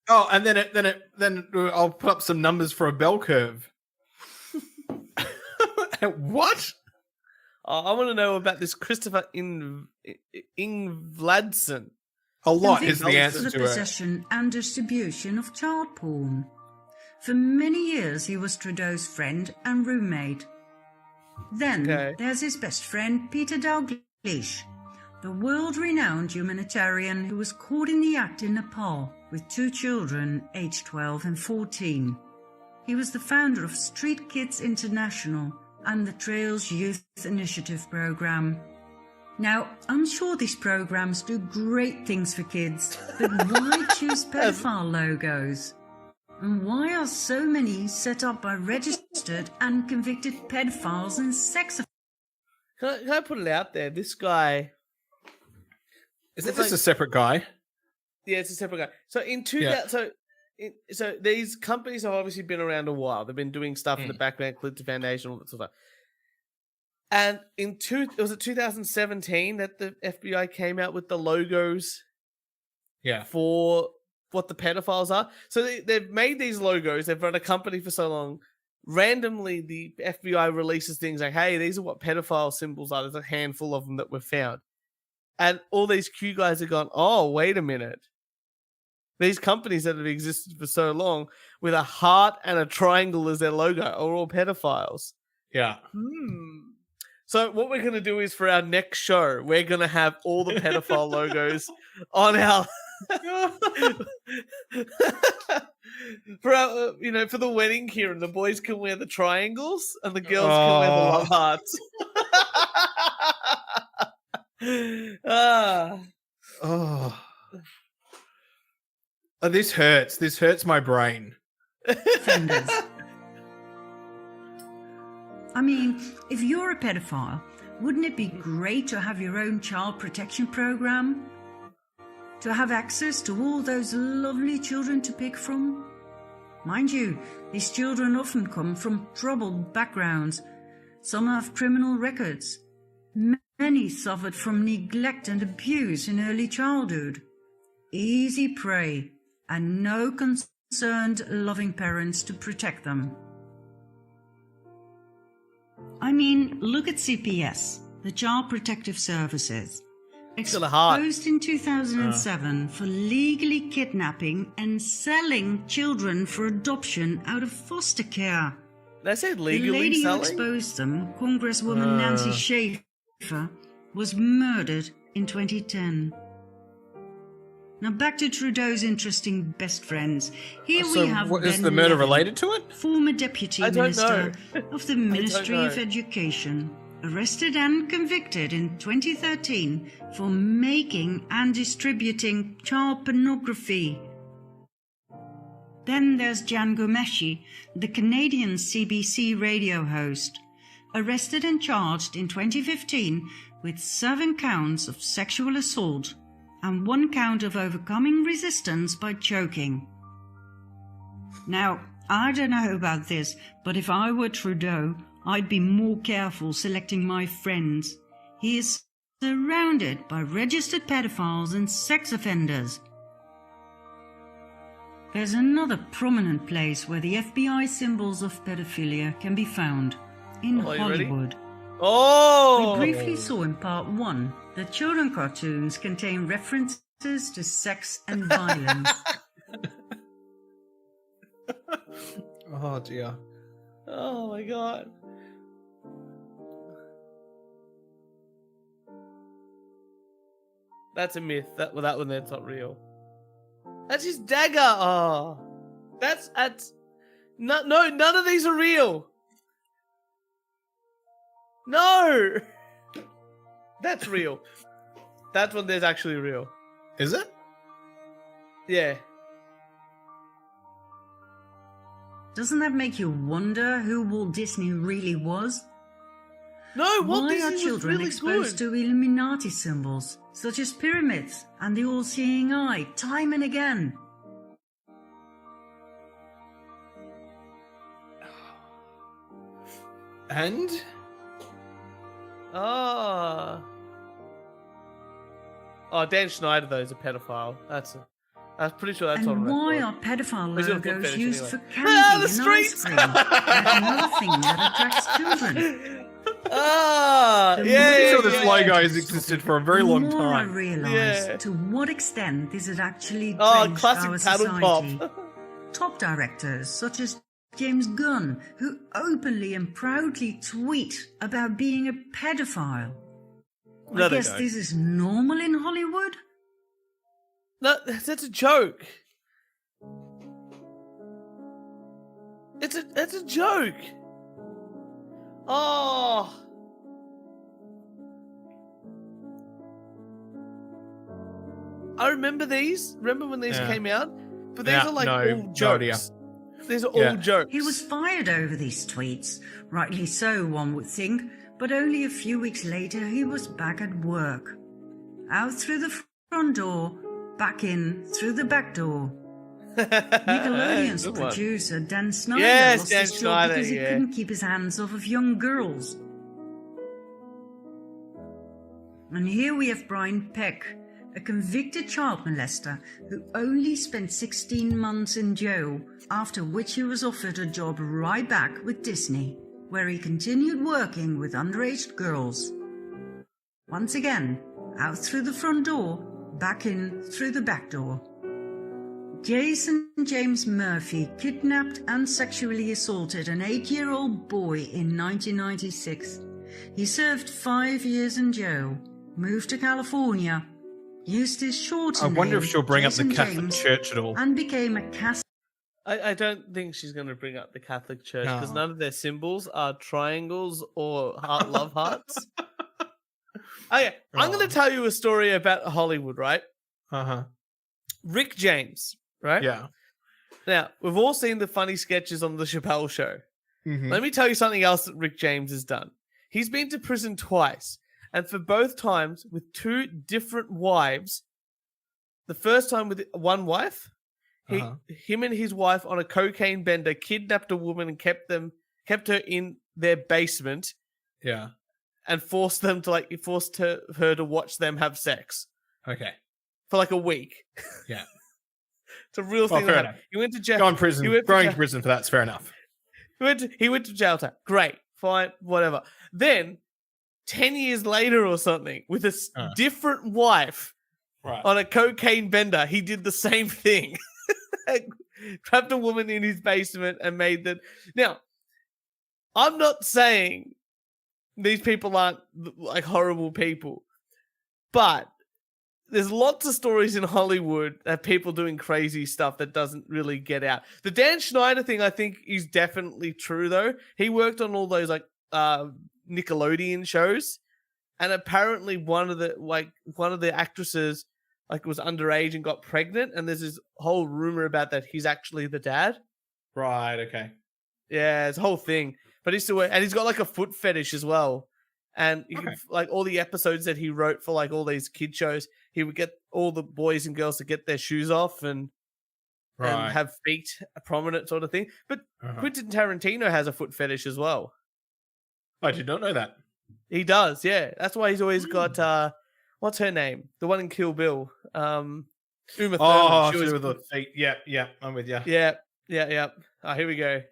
Oh, and then I'll put up some numbers for a bell curve. What? I want to know about this Christopher Ingvladson. A lot is the answer the to it. possession and distribution of child porn. For many years, he was Trudeau's friend and roommate. Then there's his best friend, Peter Dalglish, the world-renowned humanitarian who was caught in the act in Nepal with 2 children, aged 12 and 14. He was the founder of Street Kids International and the Trails Youth Initiative program. Now, I'm sure these programs do great things for kids, but why choose pedophile logos? And why are so many set up by registered and convicted pedophiles and sex offenders? Can I put it out there? This guy... Is this a separate guy? Yeah, it's a separate guy. So in 2000... So these companies have obviously been around a while. They've been doing stuff in the background, Clinton Foundation, all that sort of stuff. And was it 2017 that the FBI came out with the logos for what the pedophiles are? So they've made these logos. They've run a company for so long. Randomly, the FBI releases things like, hey, these are what pedophile symbols are. There's a handful of them that we've found. And all these Q guys have gone, oh, wait a minute. These companies that have existed for so long with a heart and a triangle as their logo are all pedophiles. Yeah. So what we're going to do is for our next show, we're going to have all the pedophile logos on our... for our, for the wedding here, and the boys can wear the triangles and the girls can wear the love hearts. This hurts. This hurts my brain. Offenders. I mean, if you're a pedophile, wouldn't it be great to have your own child protection program? To have access to all those lovely children to pick from? Mind you, these children often come from troubled backgrounds. Some have criminal records. Many suffered from neglect and abuse in early childhood. Easy prey, and no concerned, loving parents to protect them. I mean, look at CPS, the Child Protective Services. Exposed in 2007 for legally kidnapping and selling children for adoption out of foster care. They said legally the lady selling? who exposed them, Congresswoman Nancy Schaefer, was murdered in 2010. Now back to Trudeau's interesting best friends. Here we have what, is Ben the murder Levin, related to it? former Deputy Minister of the Ministry of Education, arrested and convicted in 2013 for making and distributing child pornography. Then there's Jan Gomeshi, the Canadian CBC radio host, arrested and charged in 2015 with 7 counts of sexual assault and 1 count of overcoming resistance by choking. Now, I don't know about this, but if I were Trudeau, I'd be more careful selecting my friends. He is surrounded by registered pedophiles and sex offenders. There's another prominent place where the FBI symbols of pedophilia can be found, in Hollywood. Oh! We briefly saw in part 1 that children cartoons contain references to sex and violence. Oh dear. Oh my god. That's a myth. That one that's not real. That's his dagger. Oh. That's no, none of these are real. No. That's real. That one there's actually real. Is it? Yeah. Doesn't that make you wonder who Walt Disney really was? No, Walt Why Disney are was children really exposed good. to Illuminati symbols, such as pyramids and the all-seeing eye, time and again? And? Oh, Dan Schneider though is a pedophile. I'm pretty sure that's on And record. why are pedophile He's got a foot logos fetish used anyway. for Ah, candy the and ice streets! cream? That's another thing that attracts children. Ah, The yeah, more Pretty yeah, sure this yeah. logo has existed for a very long the more I time. realise Yeah. to what extent this has actually Oh, drenched classic our paddle society. pop. Top directors such as James Gunn, who openly and proudly tweet about being a pedophile. No, I they guess don't. this is normal in Hollywood? No, that's a joke. It's a joke. Oh. I remember these. Remember when these Yeah. came out? But these Yeah, are like no, all no jokes. idea. These are Yeah. all jokes. He was fired over these tweets. Rightly so, one would think, but only a few weeks later he was back at work. Out through the front door, back in through the back door. Nickelodeon's Good one. producer Dan Snyder Yes, lost Dan his job Schneider, because he yeah. couldn't keep his hands off of young girls. And here we have Brian Peck, a convicted child molester who only spent 16 months in jail, after which he was offered a job right back with Disney, where he continued working with underage girls. Once again, out through the front door, back in through the back door. Jason James Murphy kidnapped and sexually assaulted an 8-year-old boy in 1996. He served 5 years in jail, moved to California, used his shorter I wonder name, if she'll bring Jason up the Catholic James, Church at all. and became a Catholic. I don't think she's going to bring up the Catholic Church because No. none of their symbols are triangles or love hearts. Okay, I'm going Oh. to tell you a story about Hollywood, right? Uh-huh. Rick James, right? Yeah. Now, we've all seen the funny sketches on the Chappelle Show. Mhm. Let me tell you something else that Rick James has done. He's been to prison twice, and for both times with 2 different wives. The first time with one wife, him and his wife on a cocaine bender kidnapped a woman and kept her in their basement Yeah. and forced her to watch them have sex Okay. for like a week. Yeah. It's a real Well, thing. fair that enough. happened. He went to jail. Go in prison. He went to Going jail. to prison for that's fair enough. He went to jail time. Great, fine, whatever. Then 10 years later or something, with a different wife Right. on a cocaine bender, he did the same thing. Trapped a woman in his basement and made that. Now, I'm not saying these people aren't like horrible people, but there's lots of stories in Hollywood of people doing crazy stuff that doesn't really get out. The Dan Schneider thing, I think, is definitely true, though. He worked on all those like Nickelodeon shows, and apparently one of the actresses like was underage and got pregnant, and there's this whole rumor about that he's actually the dad. Right. Okay. Yeah, it's a whole thing. But he's still and he's got like a foot fetish as well. And you can, like all the episodes that he wrote for like all these kid shows, he would get all the boys and girls to get their shoes off and have feet prominent sort of thing. But Quentin Tarantino has a foot fetish as well. I did not know that. He does, yeah. That's why he's always got what's her name? The one in Kill Bill. Uma Thurman. Oh, She was with the feet. Yeah, I'm with you. Yeah. Oh, here we go.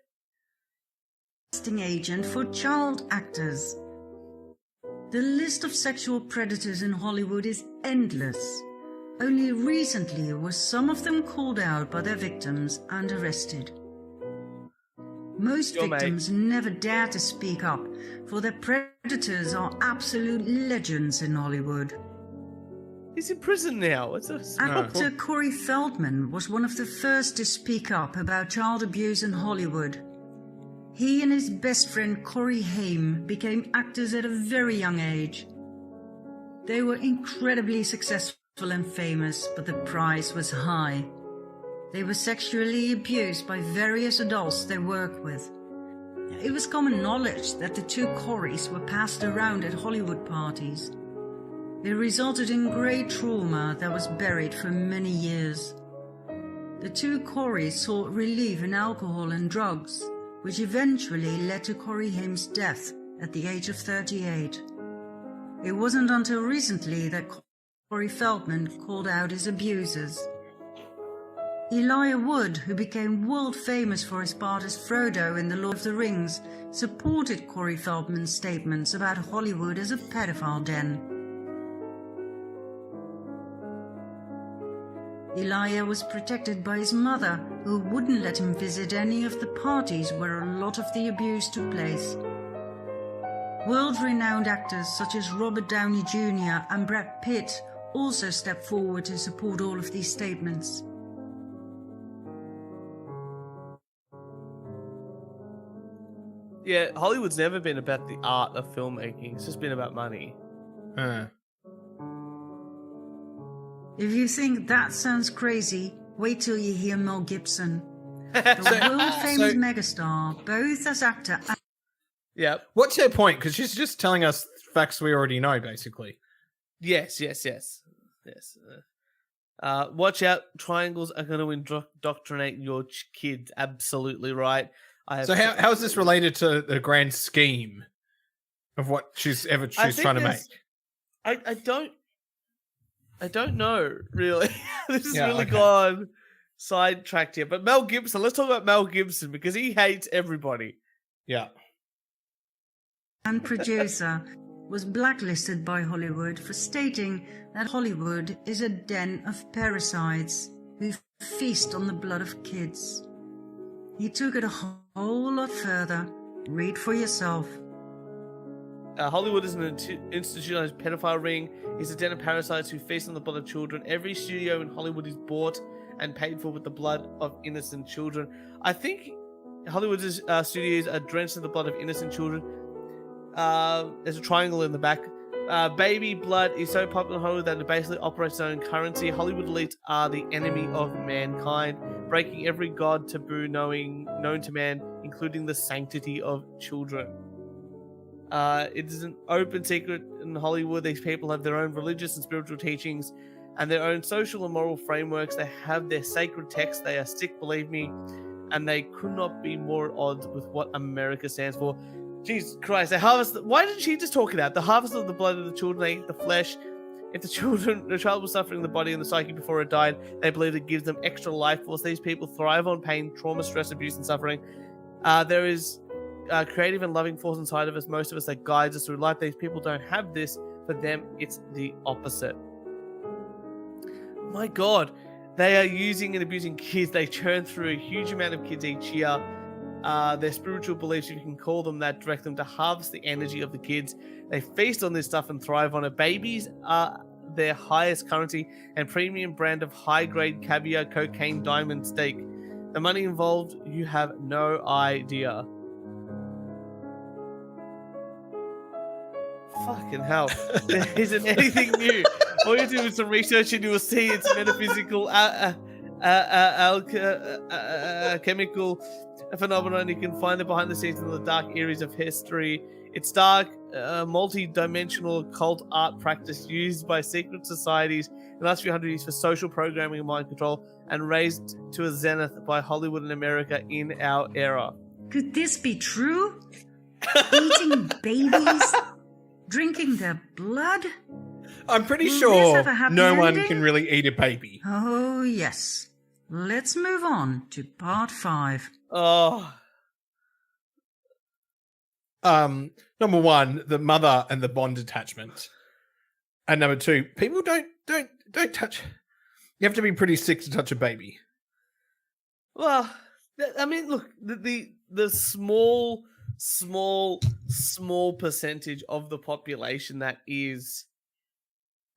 Casting agent for child actors. The list of sexual predators in Hollywood is endless. Only recently were some of them called out by their victims and arrested. Most victims never dare to speak up, for their predators are absolute legends in Hollywood. He's in prison now. Actor Corey Feldman was one of the first to speak up about child abuse in Hollywood. He and his best friend Corey Haim became actors at a very young age. They were incredibly successful and famous, but the price was high. They were sexually abused by various adults they worked with. It was common knowledge that the two Coreys were passed around at Hollywood parties. It resulted in great trauma that was buried for many years. The two Coreys sought relief in alcohol and drugs, which eventually led to Corey Haim's death at the age of 38. It wasn't until recently that Corey Feldman called out his abusers. Elijah Wood, who became world famous for his part as Frodo in The Lord of the Rings, supported Corey Feldman's statements about Hollywood as a pedophile den. Elijah was protected by his mother, who wouldn't let him visit any of the parties where a lot of the abuse took place. World-renowned actors such as Robert Downey Jr. and Brad Pitt also stepped forward to support all of these statements. Yeah, Hollywood's never been about the art of filmmaking. It's just been about money. If you think that sounds crazy, wait till you hear Mel Gibson. The world-famous megastar, both as actor and... Yep. What's her point? Because she's just telling us facts we already know, basically. Yes. Watch out. Triangles are going to indoctrinate your kids. Absolutely right. So how is this related to the grand scheme of what she's trying to make? I don't know, really. This is really gone sidetracked here. But Mel Gibson, let's talk about Mel Gibson because he hates everybody. Yeah. And producer was blacklisted by Hollywood for stating that Hollywood is a den of parasites who feast on the blood of kids. He took it a whole lot further. Read for yourself. Hollywood is an institutionalized pedophile ring. It's a den of parasites who feast on the blood of children. Every studio in Hollywood is bought and paid for with the blood of innocent children. I think Hollywood's studios are drenched in the blood of innocent children. There's a triangle in the back. Baby blood is so popular in Hollywood that it basically operates its own currency. Hollywood elites are the enemy of mankind, breaking every god taboo known to man, including the sanctity of children. It is an open secret in Hollywood. These people have their own religious and spiritual teachings and their own social and moral frameworks. They have their sacred texts. They are sick, believe me, and they could not be more at odds with what America stands for. Jesus Christ, they harvest. Why didn't she just talk it out? The harvest of the blood of the children, they eat the flesh. If the child was suffering the body and the psyche before it died, they believe it gives them extra life force. These people thrive on pain, trauma, stress, abuse, and suffering. There is a creative and loving force inside of us, most of us, that guides us through life. These people don't have this. For them, it's the opposite. My God, they are using and abusing kids. They churn through a huge amount of kids each year. Their spiritual beliefs, if you can call them that, direct them to harvest the energy of the kids. They feast on this stuff and thrive on it. Babies are their highest currency and premium brand of high-grade caviar, cocaine, diamond, steak. The money involved, you have no idea. Fucking hell. There isn't anything new. All you do is some research and you will see it's metaphysical, chemical phenomenon. You can find it behind the scenes in the dark areas of history. It's dark, multi-dimensional occult art practice used by secret societies in the last few hundred years for social programming and mind control, and raised to a zenith by Hollywood and America in our era. Could this be true? Eating babies? Drinking their blood? I'm pretty Will this sure have a happy no one ending? can really eat a baby. Oh, yes. Let's move on to part 5. Oh, Number one, the mother and the bond attachment, and number two, people don't touch. You have to be pretty sick to touch a baby. well, I mean, look, the small percentage of the population that is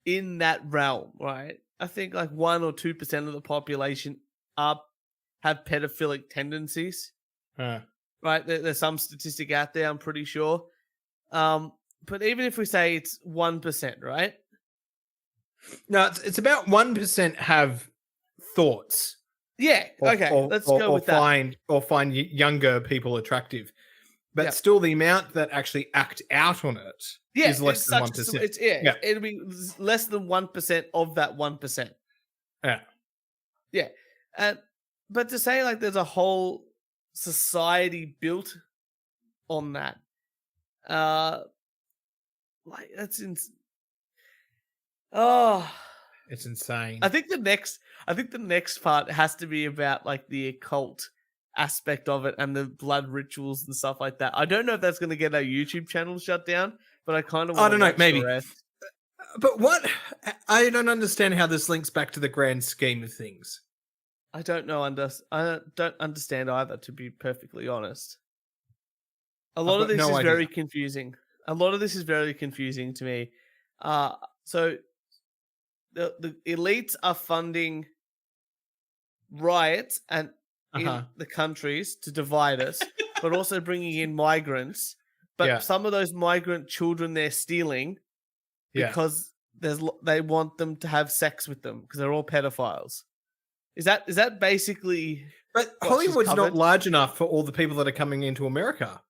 in that realm, right? I think like 1 or 2% of the population have pedophilic tendencies. Right, there's some statistic out there, I'm pretty sure. But even if we say it's 1%, right? No, it's about 1% have thoughts. Yeah. Okay. Let's go with that. Or find younger people attractive, but Yep. still, the amount that actually act out on it is less than 1%. It'll be less than 1% of that 1%. Yeah. But to say like there's a whole society built on that, like that's It's insane. I think the next part has to be about like the occult aspect of it and the blood rituals and stuff like that. I don't know if that's going to get our YouTube channel shut down, but I kind of I don't know, maybe. But what? I don't understand how this links back to the grand scheme of things. I don't know. I don't understand either, to be perfectly honest. A lot of this is very confusing. A lot of this is very confusing to me. So the elites are funding riots and in the countries to divide us, but also bringing in migrants. But some of those migrant children they're stealing because they want them to have sex with them because they're all pedophiles. Is that basically? But Hollywood's not large enough for all the people that are coming into America.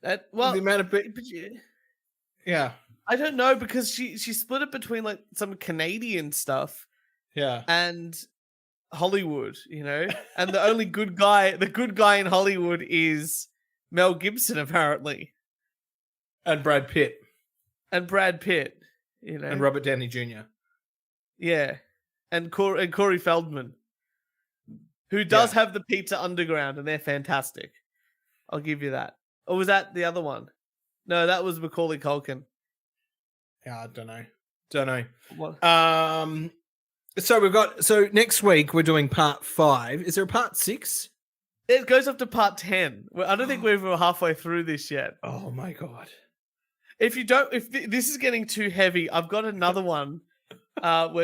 The amount of yeah. I don't know because she split it between like some Canadian stuff, and Hollywood, you know, and the only good guy in Hollywood is Mel Gibson apparently, and Brad Pitt, you know, and Robert Downey Jr. Yeah, and Corey Feldman, who does have the Pizza Underground, and they're fantastic. I'll give you that. Or was that the other one? No, that was Macaulay Culkin. Yeah, I don't know. What? So next week we're doing part 5. Is there a part 6? It goes up to part 10. I don't think we're even halfway through this yet. Oh my god! If this is getting too heavy, I've got another one. I've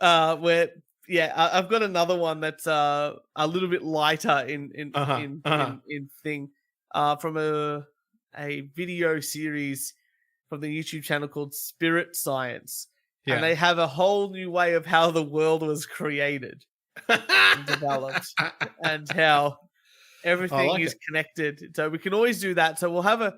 got another one that's a little bit lighter in thing. From a video series from the YouTube channel called Spirit Science. Yeah. And they have a whole new way of how the world was created and developed and how everything is connected. So we can always do that. So we'll have a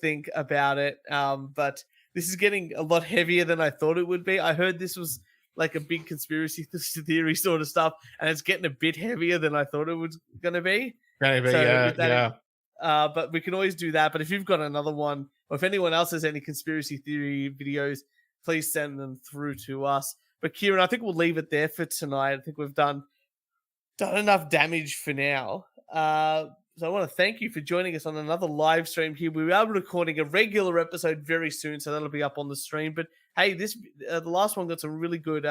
think about it. But this is getting a lot heavier than I thought it would be. I heard this was like a big conspiracy theory sort of stuff, and it's getting a bit heavier than I thought it was going to be. But we can always do that. But if you've got another one, or if anyone else has any conspiracy theory videos, please send them through to us. But Kieran, I think we'll leave it there for tonight. I think we've done enough damage for now. So I want to thank you for joining us on another live stream here. We are recording a regular episode very soon, so that'll be up on the stream. But hey, this the last one got some really good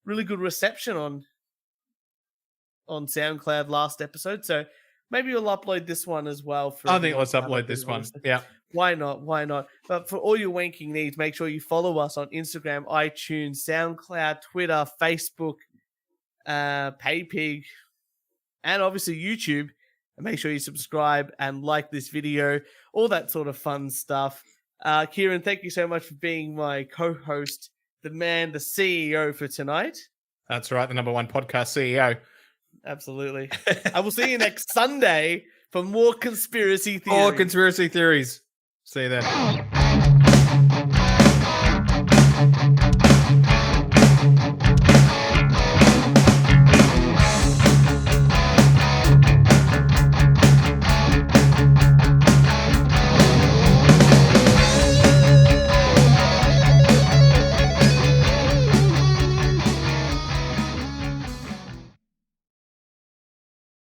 reception on SoundCloud last episode. So maybe we'll upload this one as well. I think let's upload this one. Yeah. Why not? But for all your wanking needs, make sure you follow us on Instagram, iTunes, SoundCloud, Twitter, Facebook, PayPig, and obviously YouTube. And make sure you subscribe and like this video, all that sort of fun stuff. Kieran, thank you so much for being my co-host, the man, the CEO for tonight. That's right, the #1 podcast CEO. Absolutely. I will see you next Sunday for more conspiracy theories. See you then.